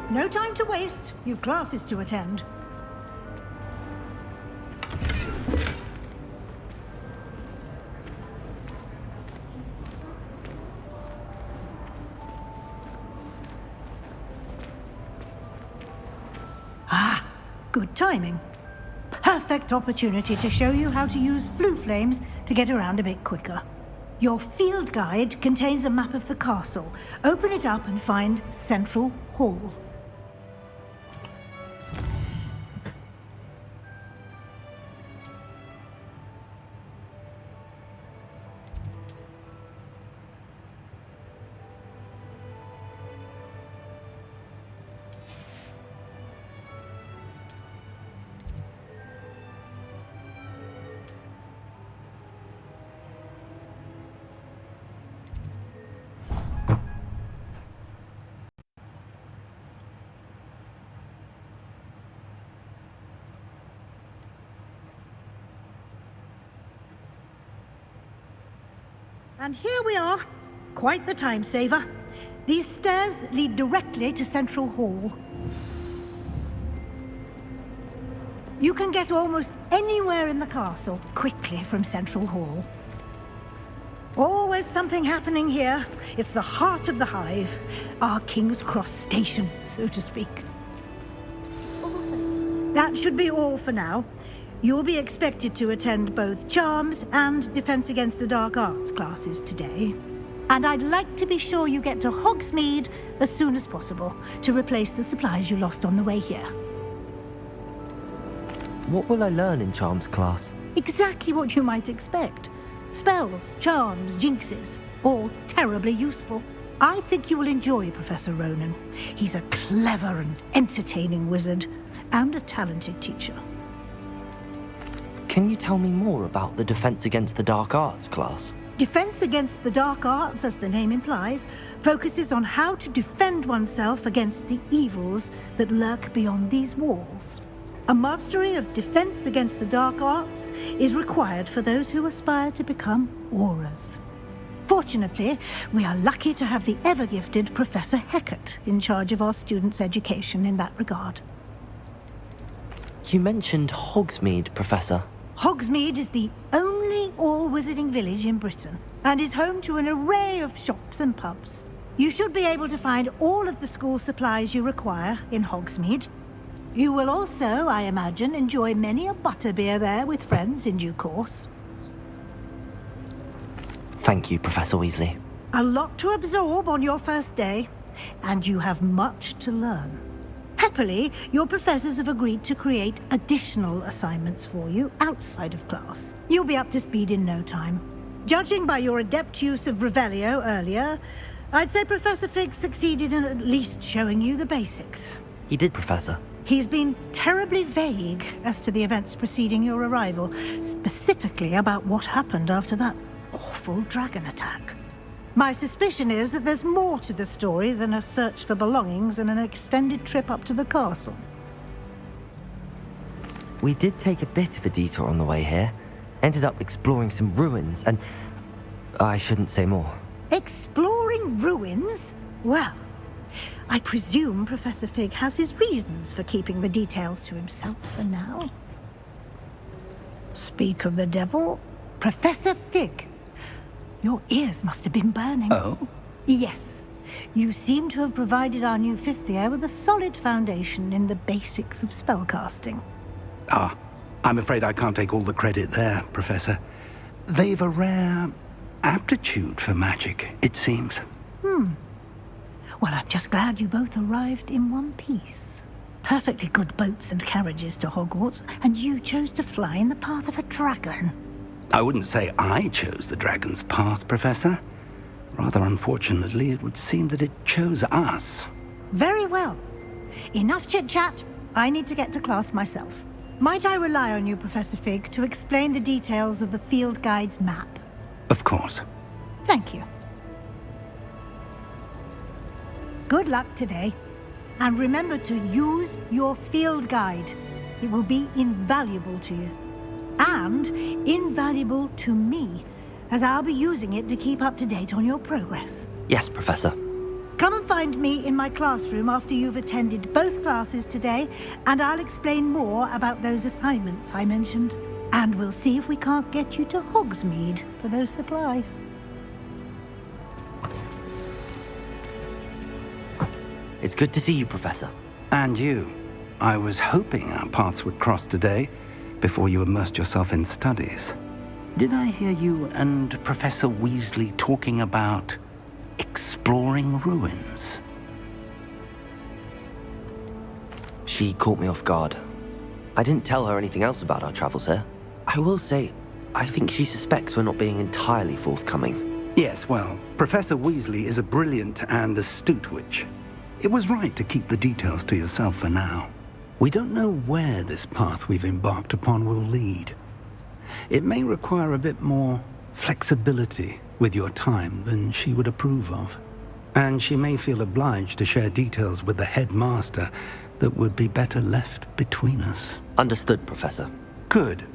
No time to waste. You've classes to attend. Ah, good timing. Perfect opportunity to show you how to use flue flames to get around a bit quicker. Your field guide contains a map of the castle. Open it up and find Central Hall. And here we are. Quite the time saver. These stairs lead directly to Central Hall. You can get almost anywhere in the castle quickly from Central Hall. Always something happening here. It's the heart of the hive. Our King's Cross station, so to speak. That should be all for now. You'll be expected to attend both Charms and Defense Against the Dark Arts classes today. And I'd like to be sure you get to Hogsmeade as soon as possible to replace the supplies you lost on the way here. What will I learn in Charms class? Exactly what you might expect. Spells, charms, jinxes, all terribly useful. I think you will enjoy Professor Ronan. He's a clever and entertaining wizard, and a talented teacher. Can you tell me more about the Defense Against the Dark Arts class? Defense Against the Dark Arts, as the name implies, focuses on how to defend oneself against the evils that lurk beyond these walls. A mastery of Defense Against the Dark Arts is required for those who aspire to become Aurors. Fortunately, we are lucky to have the ever-gifted Professor Hecat in charge of our students' education in that regard. You mentioned Hogsmeade, Professor. Hogsmeade is the only all-wizarding village in Britain and is home to an array of shops and pubs. You should be able to find all of the school supplies you require in Hogsmeade. You will also, I imagine, enjoy many a butterbeer there with friends in due course. Thank you, Professor Weasley. A lot to absorb on your first day, and you have much to learn. Happily, your professors have agreed to create additional assignments for you outside of class. You'll be up to speed in no time. Judging by your adept use of Revelio earlier, I'd say Professor Fig succeeded in at least showing you the basics. He did, Professor. He's been terribly vague as to the events preceding your arrival, specifically about what happened after that awful dragon attack. My suspicion is that there's more to the story than a search for belongings and an extended trip up to the castle. We did take a bit of a detour on the way here. Ended up exploring some ruins and... I shouldn't say more. Exploring ruins? Well, I presume Professor Fig has his reasons for keeping the details to himself for now. Speak of the devil, Professor Fig. Your ears must have been burning. Oh? Yes. You seem to have provided our new fifth year with a solid foundation in the basics of spellcasting. Ah, I'm afraid I can't take all the credit there, Professor. They've a rare aptitude for magic, it seems. Well, I'm just glad you both arrived in one piece. Perfectly good boats and carriages to Hogwarts, and you chose to fly in the path of a dragon. I wouldn't say I chose the dragon's path, Professor. Rather unfortunately, it would seem that it chose us. Very well. Enough chit-chat. I need to get to class myself. Might I rely on you, Professor Fig, to explain the details of the field guide's map? Of course. Thank you. Good luck today. And remember to use your field guide. It will be invaluable to you. And invaluable to me, as I'll be using it to keep up to date on your progress. Yes, Professor. Come and find me in my classroom after you've attended both classes today, and I'll explain more about those assignments I mentioned. And we'll see if we can't get you to Hogsmeade for those supplies. It's good to see you, Professor. And you. I was hoping our paths would cross today, before you immersed yourself in studies. Did I hear you and Professor Weasley talking about exploring ruins? She caught me off guard. I didn't tell her anything else about our travels here. I will say, I think she suspects we're not being entirely forthcoming. Yes, well, Professor Weasley is a brilliant and astute witch. It was right to keep the details to yourself for now. We don't know where this path we've embarked upon will lead. It may require a bit more flexibility with your time than she would approve of. And she may feel obliged to share details with the headmaster that would be better left between us. Understood, Professor. Good.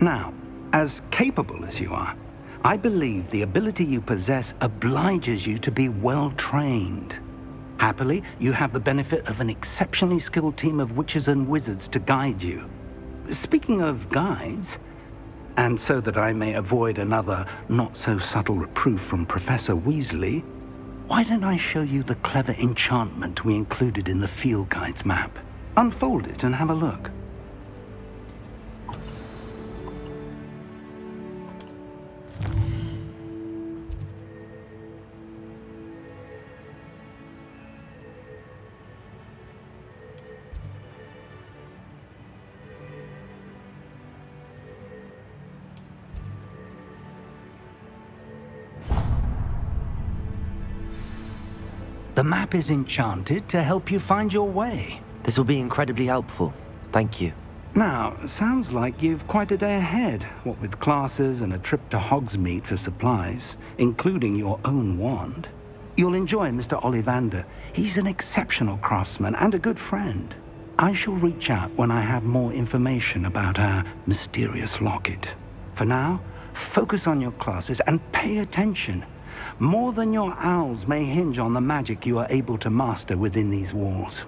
Now, as capable as you are, I believe the ability you possess obliges you to be well trained. Happily, you have the benefit of an exceptionally skilled team of witches and wizards to guide you. Speaking of guides, and so that I may avoid another not-so-subtle reproof from Professor Weasley, why don't I show you the clever enchantment we included in the field guide's map? Unfold it and have a look. The map is enchanted to help you find your way. This will be incredibly helpful. Thank you. Now, sounds like you've quite a day ahead, what with classes and a trip to Hogsmeade for supplies, including your own wand. You'll enjoy Mr. Ollivander. He's an exceptional craftsman and a good friend. I shall reach out when I have more information about our mysterious locket. For now, focus on your classes and pay attention. More than your owls may hinge on the magic you are able to master within these walls.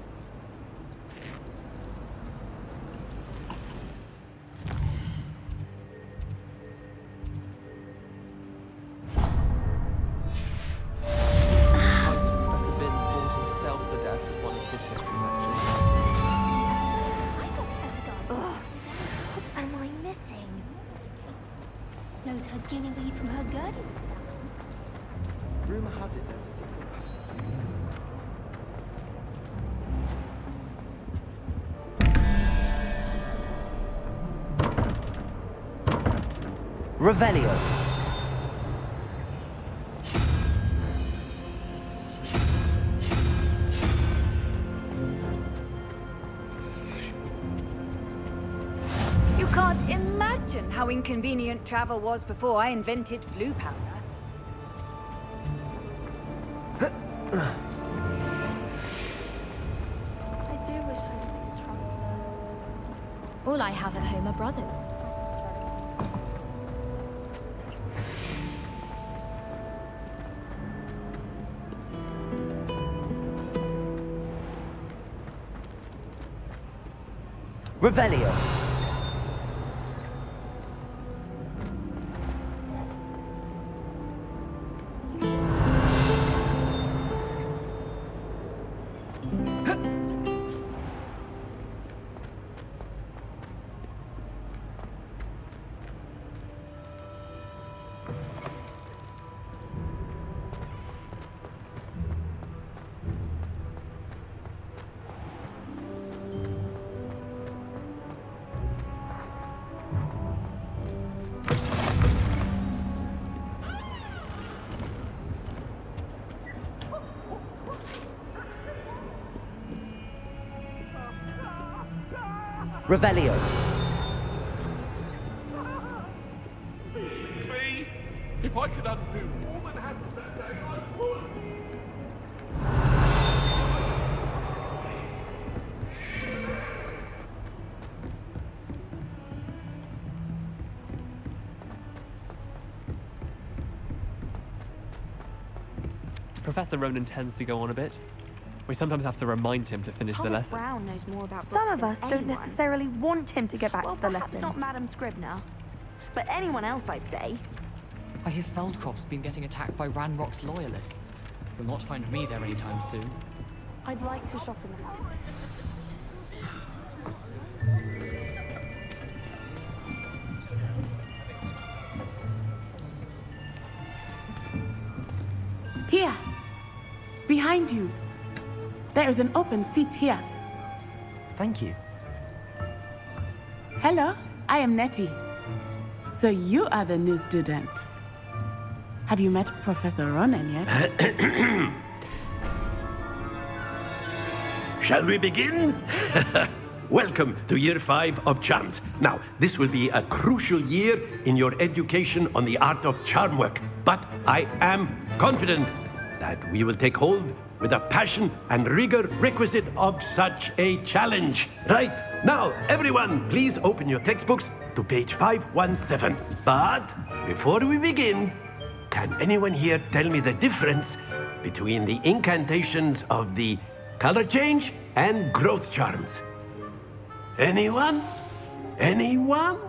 Professor Binns bored himself to death with one of his history lectures. Ugh, what am I missing? Knows her guinea weed from her girdle. Rumour has it there's a secret. Revelio. You can't imagine how inconvenient travel was before I invented flu powder. I do wish I didn't trouble. All I have at home are brothers. Revelio. Revelio. if I could undo all that happened that day, I would. Professor Ronan tends to go on a bit. We sometimes have to remind him to finish the Thomas lesson. Brown knows more about Some books of than us don't anyone. necessarily want him to get back Well, to the perhaps lesson. not Madam Scribner, but anyone else, I'd say. I hear Feldcroft's been getting attacked by Ranrock's loyalists. You'll not find me there anytime soon. I'd like to shop in the house. Here. Behind you. There is an open seat here. Thank you. Hello, I am Nettie. So you are the new student. Have you met Professor Ronan yet? Shall we begin? Welcome to Year 5 of Charms. Now, this will be a crucial year in your education on the art of charm work. But I am confident that we will take hold with the passion and rigor requisite of such a challenge. Right, now, everyone, please open your textbooks to page 517. But before we begin, can anyone here tell me the difference between the incantations of the color change and growth charms? Anyone? Anyone?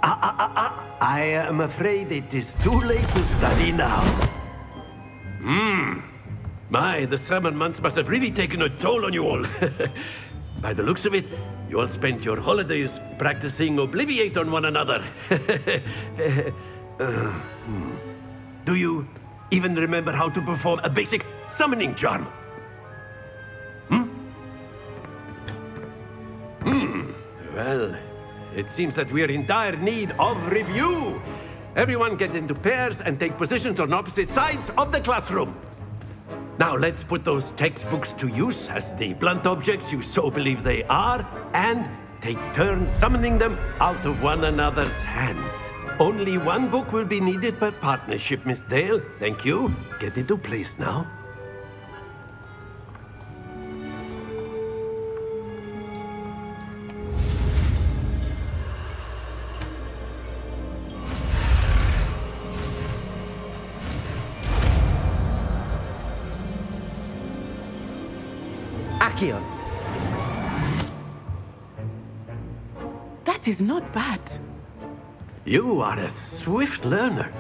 I am afraid it is too late to study now. My, the summer months must have really taken a toll on you all. By the looks of it, you all spent your holidays practicing Obliviate on one another. Do you even remember how to perform a basic summoning charm? Well, it seems that we are in dire need of review. Everyone get into pairs and take positions on opposite sides of the classroom. Now let's put those textbooks to use as the blunt objects you so believe they are, and take turns summoning them out of one another's hands. Only one book will be needed per partnership, Miss Dale. Thank you. Get into place now. Accio. That is not bad. You are a swift learner.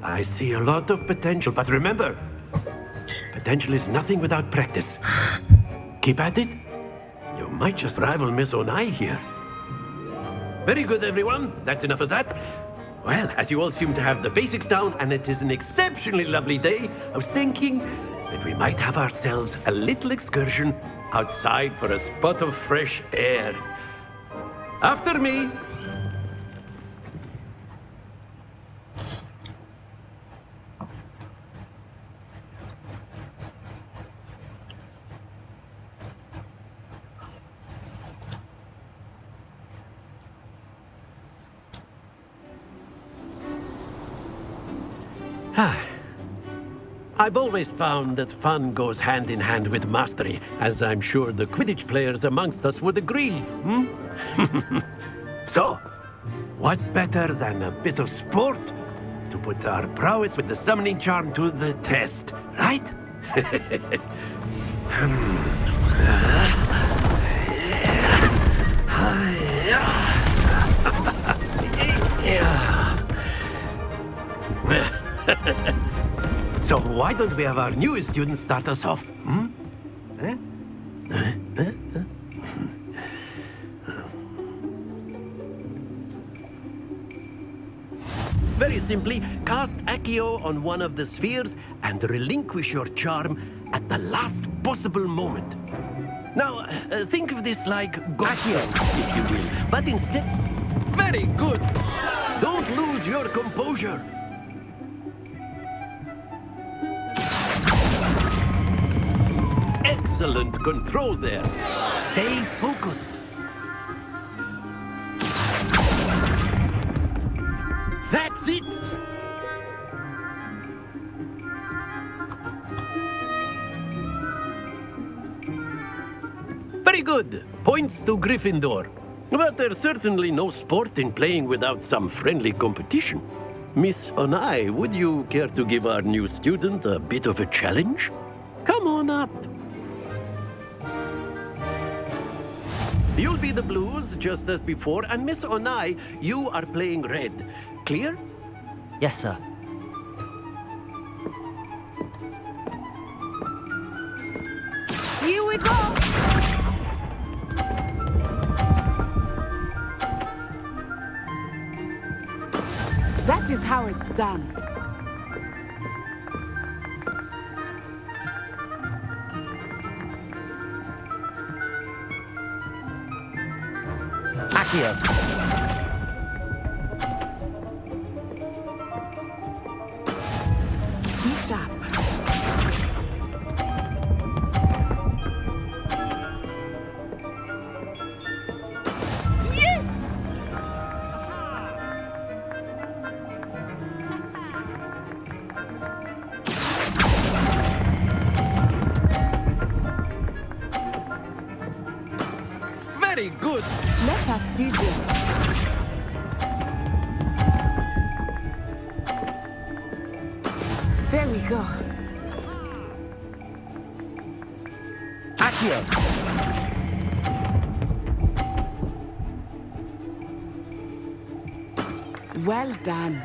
I see a lot of potential, but remember, potential is nothing without practice. Keep at it. You might just rival Miss Onai here. Very good, everyone. That's enough of that. Well, as you all seem to have the basics down, and it is an exceptionally lovely day, I was thinking that we might have ourselves a little excursion outside for a spot of fresh air. After me. I've always found that fun goes hand in hand with mastery, as I'm sure the Quidditch players amongst us would agree. So, what better than a bit of sport to put our prowess with the summoning charm to the test, right? So why don't we have our newest student start us off? Very simply, cast Accio on one of the spheres and relinquish your charm at the last possible moment. Now, think of this like Accio, if you will, but instead... Very good! Don't lose your composure. Excellent control there. Stay focused. it! Very good. Points to Gryffindor. But there's certainly no sport in playing without some friendly competition. Miss Onai, would you care to give our new student a bit of a challenge? Come on up. You'll be the blues, just as before, and Miss Onai, you are playing red. Clear? Yes, sir. Here we go! That is how it's done. Accio. Be sharp. Yes! Very good. Let us see this. There we go. Accio. Well done.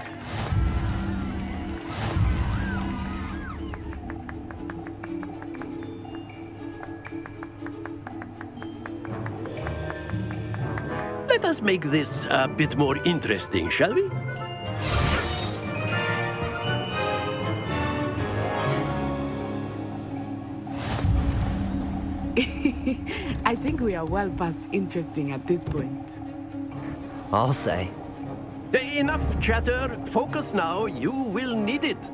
Let us make this a bit more interesting, shall we? I think we are well past interesting at this point. I'll say. Enough chatter. Focus now. You will need it.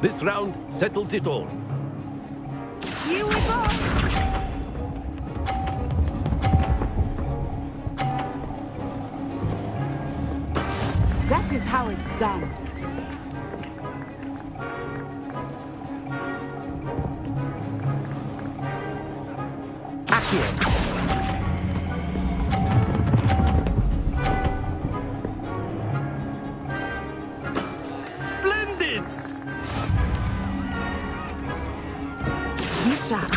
This round settles it all. Here we go! That is how it's done. Accio. Splendid! Be sharp.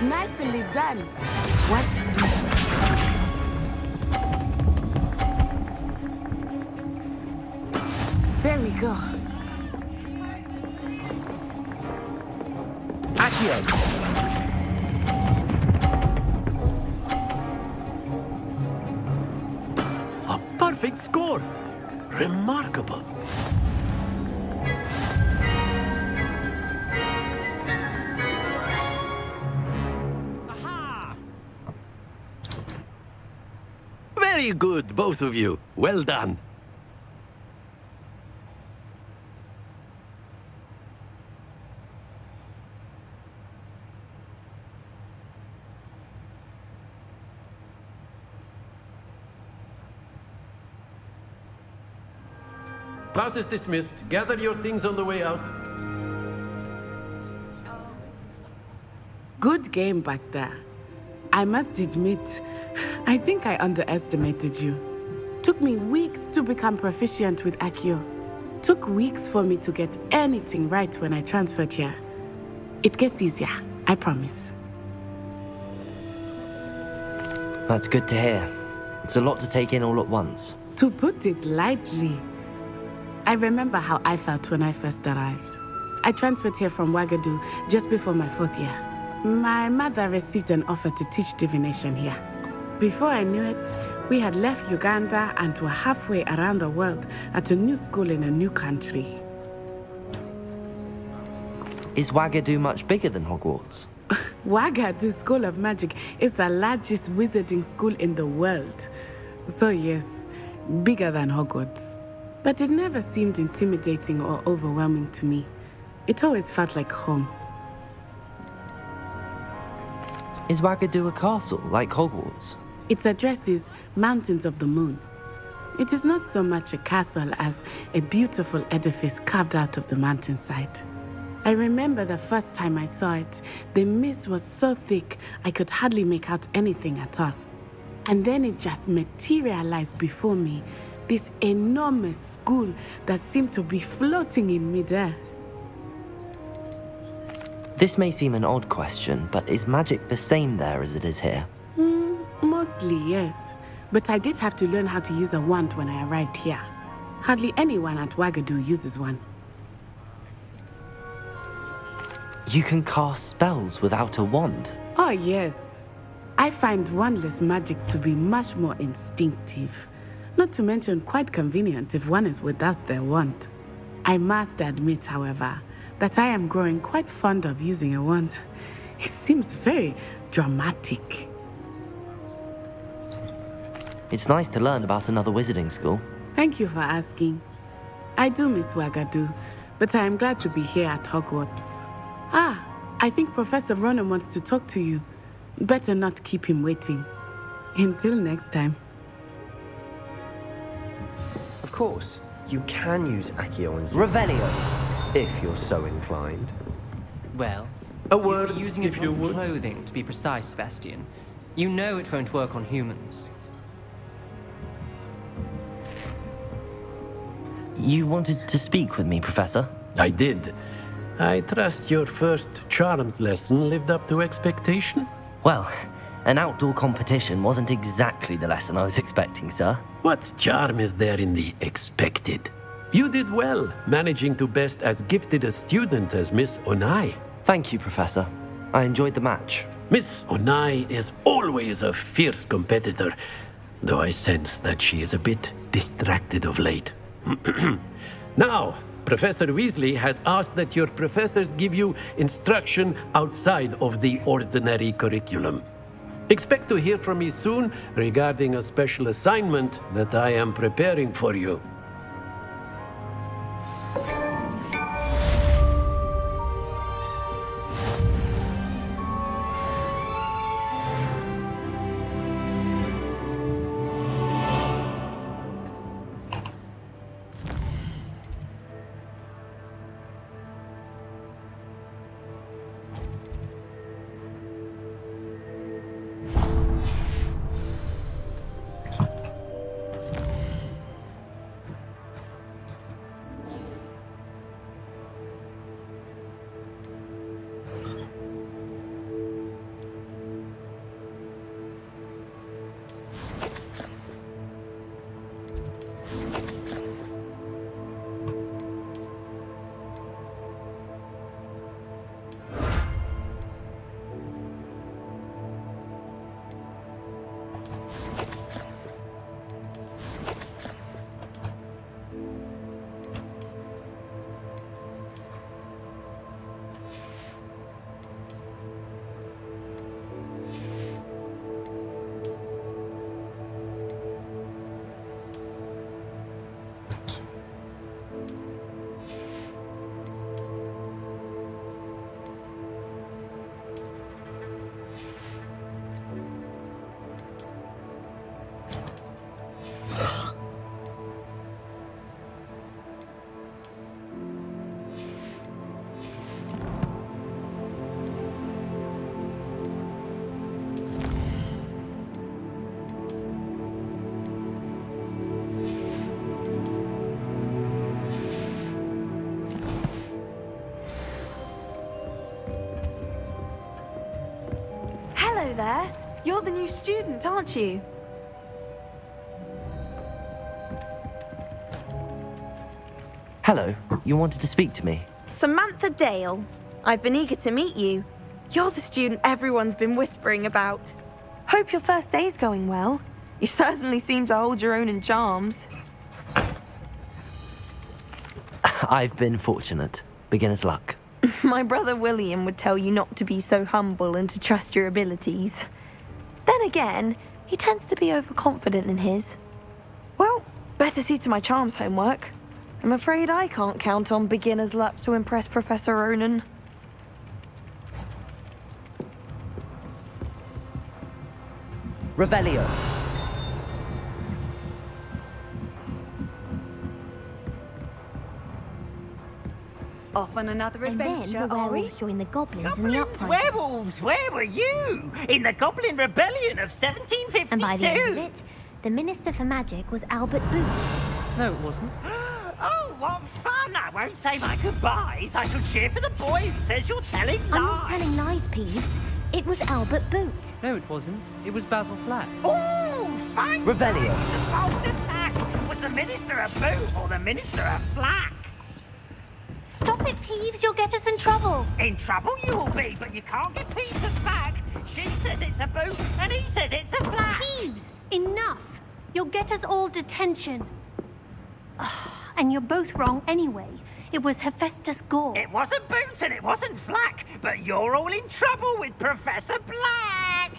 Nicely done. Watch this. There we go. Accio. A perfect score. Remarkable. Very good, both of you. Well done. Class is dismissed. Gather your things on the way out. Good game back there. I must admit, I think I underestimated you. Took me weeks to become proficient with Accio. Took weeks for me to get anything right when I transferred here. It gets easier, I promise. That's good to hear. It's a lot to take in all at once. To put it lightly, I remember how I felt when I first arrived. I transferred here from Wagadu just before my 4th year. My mother received an offer to teach divination here. Before I knew it, we had left Uganda and were halfway around the world at a new school in a new country. Is Wagadu much bigger than Hogwarts? Wagadu School of Magic is the largest wizarding school in the world. So yes, bigger than Hogwarts. But it never seemed intimidating or overwhelming to me. It always felt like home. Is Wagadu a castle, like Hogwarts? Its address is Mountains of the Moon. It is not so much a castle as a beautiful edifice carved out of the mountainside. I remember the first time I saw it, the mist was so thick I could hardly make out anything at all. And then it just materialized before me, this enormous school that seemed to be floating in midair. This may seem an odd question, but is magic the same there as it is here? Mostly, yes. But I did have to learn how to use a wand when I arrived here. Hardly anyone at Wagadu uses one. You can cast spells without a wand? Oh, yes. I find wandless magic to be much more instinctive. Not to mention quite convenient if one is without their wand. I must admit, however, that I am growing quite fond of using a wand. It seems very dramatic. It's nice to learn about another wizarding school. Thank you for asking. I do miss Wagadu, but I am glad to be here at Hogwarts. I think Professor Ronan wants to talk to you. Better not keep him waiting. Until next time. Of course, you can use Accio on Revelio! If you're so inclined. Well, a word you're using it on clothing, to be precise, Sebastian. You know it won't work on humans. You wanted to speak with me, Professor? I did. I trust your first charms lesson lived up to expectation? Well, an outdoor competition wasn't exactly the lesson I was expecting, sir. What charm is there in the expected? You did well, managing to best as gifted a student as Miss Onai. Thank you, Professor. I enjoyed the match. Miss Onai is always a fierce competitor, though I sense that she is a bit distracted of late. Now, Professor Weasley has asked that your professors give you instruction outside of the ordinary curriculum. Expect to hear from me soon regarding a special assignment that I am preparing for you. Hello there. You're the new student, aren't you? Hello, you wanted to speak to me? Samantha Dale. I've been eager to meet you. You're the student everyone's been whispering about. Hope your first day's going well. You certainly seem to hold your own in charms. I've been fortunate. Beginner's luck. My brother William would tell you not to be so humble and to trust your abilities. Then again, he tends to be overconfident in his. Well, better see to my charms homework. I'm afraid I can't count on beginner's luck to impress Professor Ronan. Revelio. Off on another And then adventure, the are we? werewolves joined the goblins in the uprising. Werewolves, where were you? In the Goblin Rebellion of 1752? And by the end of it, the Minister for Magic was Albert Boot. No, it wasn't. Oh, what fun! I won't say my goodbyes. I shall cheer for the boy who says you're telling lies. I'm not telling lies, Peeves. It was Albert Boot. No, it wasn't. It was Basil Flack. Oh, thank Revelio. you. It's a bold attack. Was the Minister a boot or the Minister a flack? Stop it, Peeves. You'll get us in trouble. In trouble you will be, but you can't get Peeves to smack. She says it's a boot, and he says it's a flack. Peeves, enough. You'll get us all detention. And you're both wrong anyway. It was Hephaestus Gore. It wasn't boot and it wasn't flack, but you're all in trouble with Professor Black.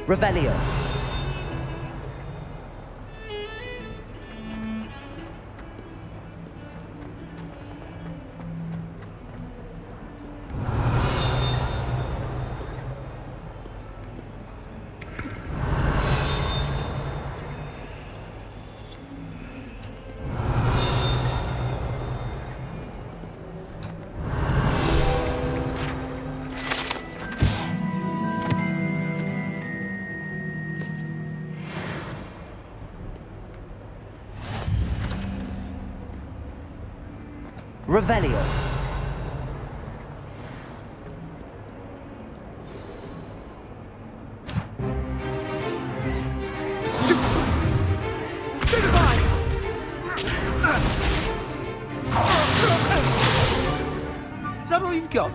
Revelio. Revelio. Is that all you've got?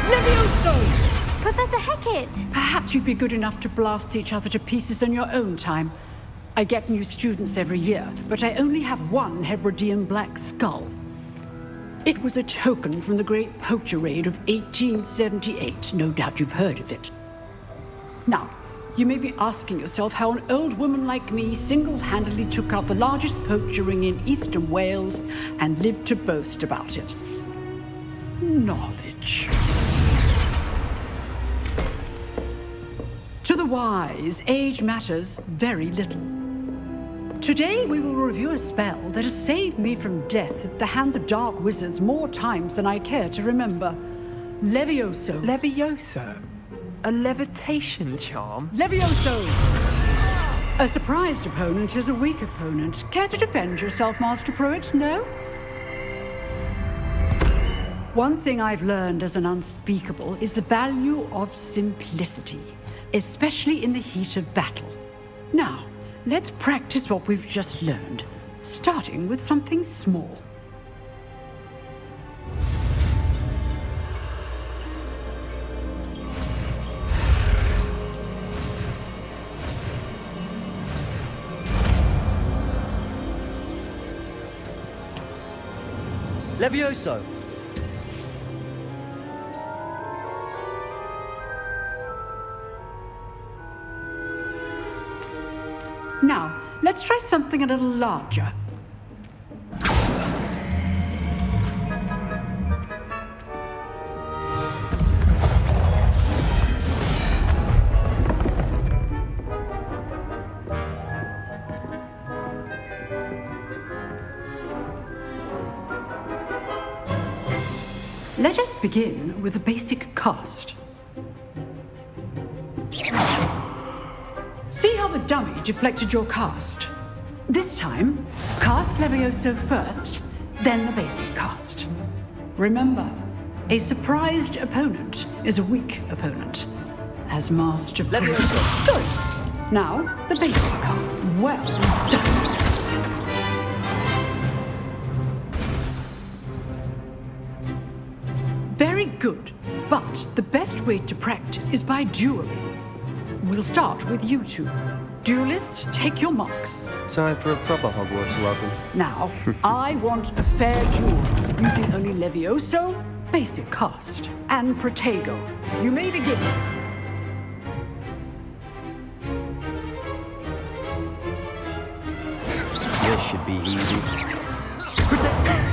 Levioso! Professor Hecat! Perhaps you'd be good enough to blast each other to pieces in your own time. I get new students every year, but I only have one Hebridean black skull. It was a token from the Great Poacher Raid of 1878. No doubt you've heard of it. Now, you may be asking yourself how an old woman like me single-handedly took out the largest poacher ring in eastern Wales and lived to boast about it. Knowledge. To the wise, age matters very little. Today we will review a spell that has saved me from death at the hands of dark wizards more times than I care to remember. Levioso. Levioso? A levitation charm? Levioso! A surprised opponent is a weak opponent. Care to defend yourself, Master Pruitt? No? One thing I've learned as an unspeakable is the value of simplicity, especially in the heat of battle. Now, let's practice what we've just learned, starting with something small. Levioso. Now, let's try something a little larger. Let us begin with the basic cast. See how the dummy deflected your cast? This time, cast Levioso first, then the basic cast. Remember, a surprised opponent is a weak opponent. As Master Levioso. Good. Now, the basic cast. Well done. Very good, but the best way to practice is by dueling. We'll start with you two. Duelists, take your marks. Time for a proper Hogwarts welcome. Now, I want a fair duel, using only Levioso, basic cast, and Protego. You may begin. This should be easy.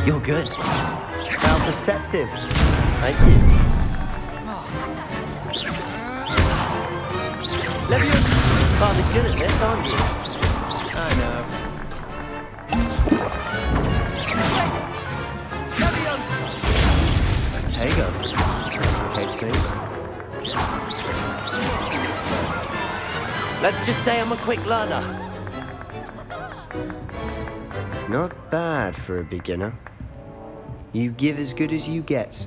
You're good. How perceptive. Thank you. Levioso, rather good at this, aren't you? I know. Protego. Okay, Steve. Let's just say I'm a quick learner. Not bad for a beginner. You give as good as you get.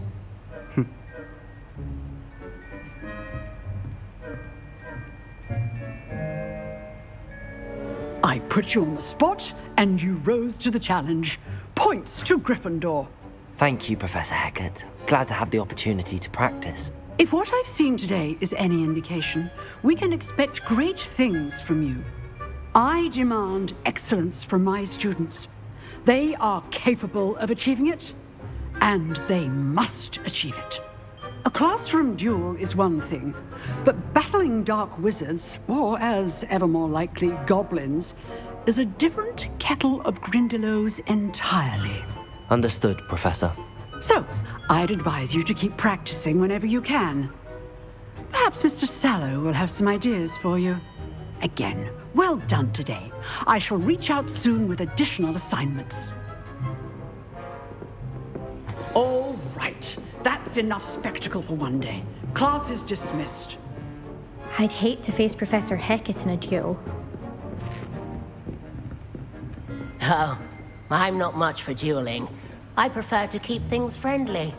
I put you on the spot, and you rose to the challenge. Points to Gryffindor. Thank you, Professor Hecat. Glad to have the opportunity to practice. If what I've seen today is any indication, we can expect great things from you. I demand excellence from my students. They are capable of achieving it, and they must achieve it. A classroom duel is one thing, but battling dark wizards, or as ever more likely, goblins, is a different kettle of Grindylows entirely. Understood, Professor. So, I'd advise you to keep practicing whenever you can. Perhaps Mr. Sallow will have some ideas for you. Again, well done today. I shall reach out soon with additional assignments. All right. That's enough spectacle for one day. Class is dismissed. I'd hate to face Professor Hecat in a duel. Oh, I'm not much for dueling. I prefer to keep things friendly.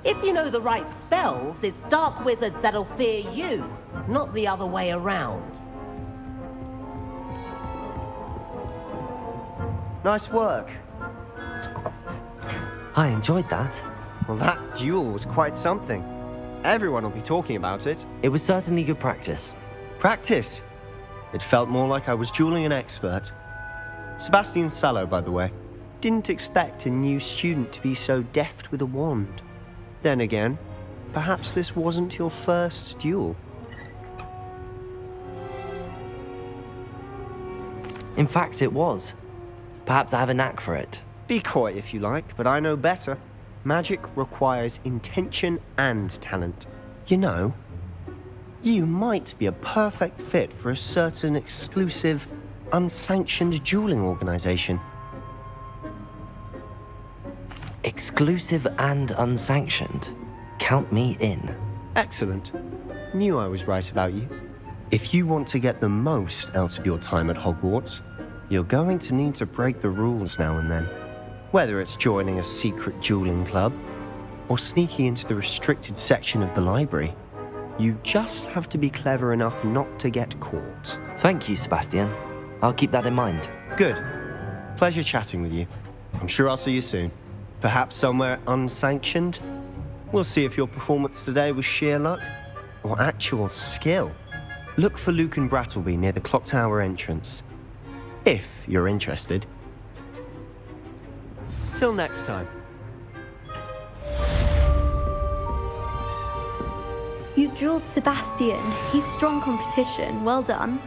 If you know the right spells, it's dark wizards that'll fear you, not the other way around. Nice work. I enjoyed that. Well, that duel was quite something. Everyone will be talking about it. It was certainly good practice. Practice? It felt more like I was dueling an expert. Sebastian Sallow, by the way. Didn't expect a new student to be so deft with a wand. Then again, perhaps this wasn't your first duel. In fact, it was. Perhaps I have a knack for it. Be coy if you like, but I know better. Magic requires intention and talent. You know, you might be a perfect fit for a certain exclusive, unsanctioned dueling organization. Exclusive and unsanctioned? Count me in. Excellent. Knew I was right about you. If you want to get the most out of your time at Hogwarts, you're going to need to break the rules now and then. Whether it's joining a secret dueling club or sneaking into the restricted section of the library, you just have to be clever enough not to get caught. Thank you, Sebastian. I'll keep that in mind. Good. Pleasure chatting with you. I'm sure I'll see you soon. Perhaps somewhere unsanctioned? We'll see if your performance today was sheer luck or actual skill. Look for Luke and Brattleby near the clock tower entrance, if you're interested. Till next time. You dueled Sebastian. He's strong competition. Well done.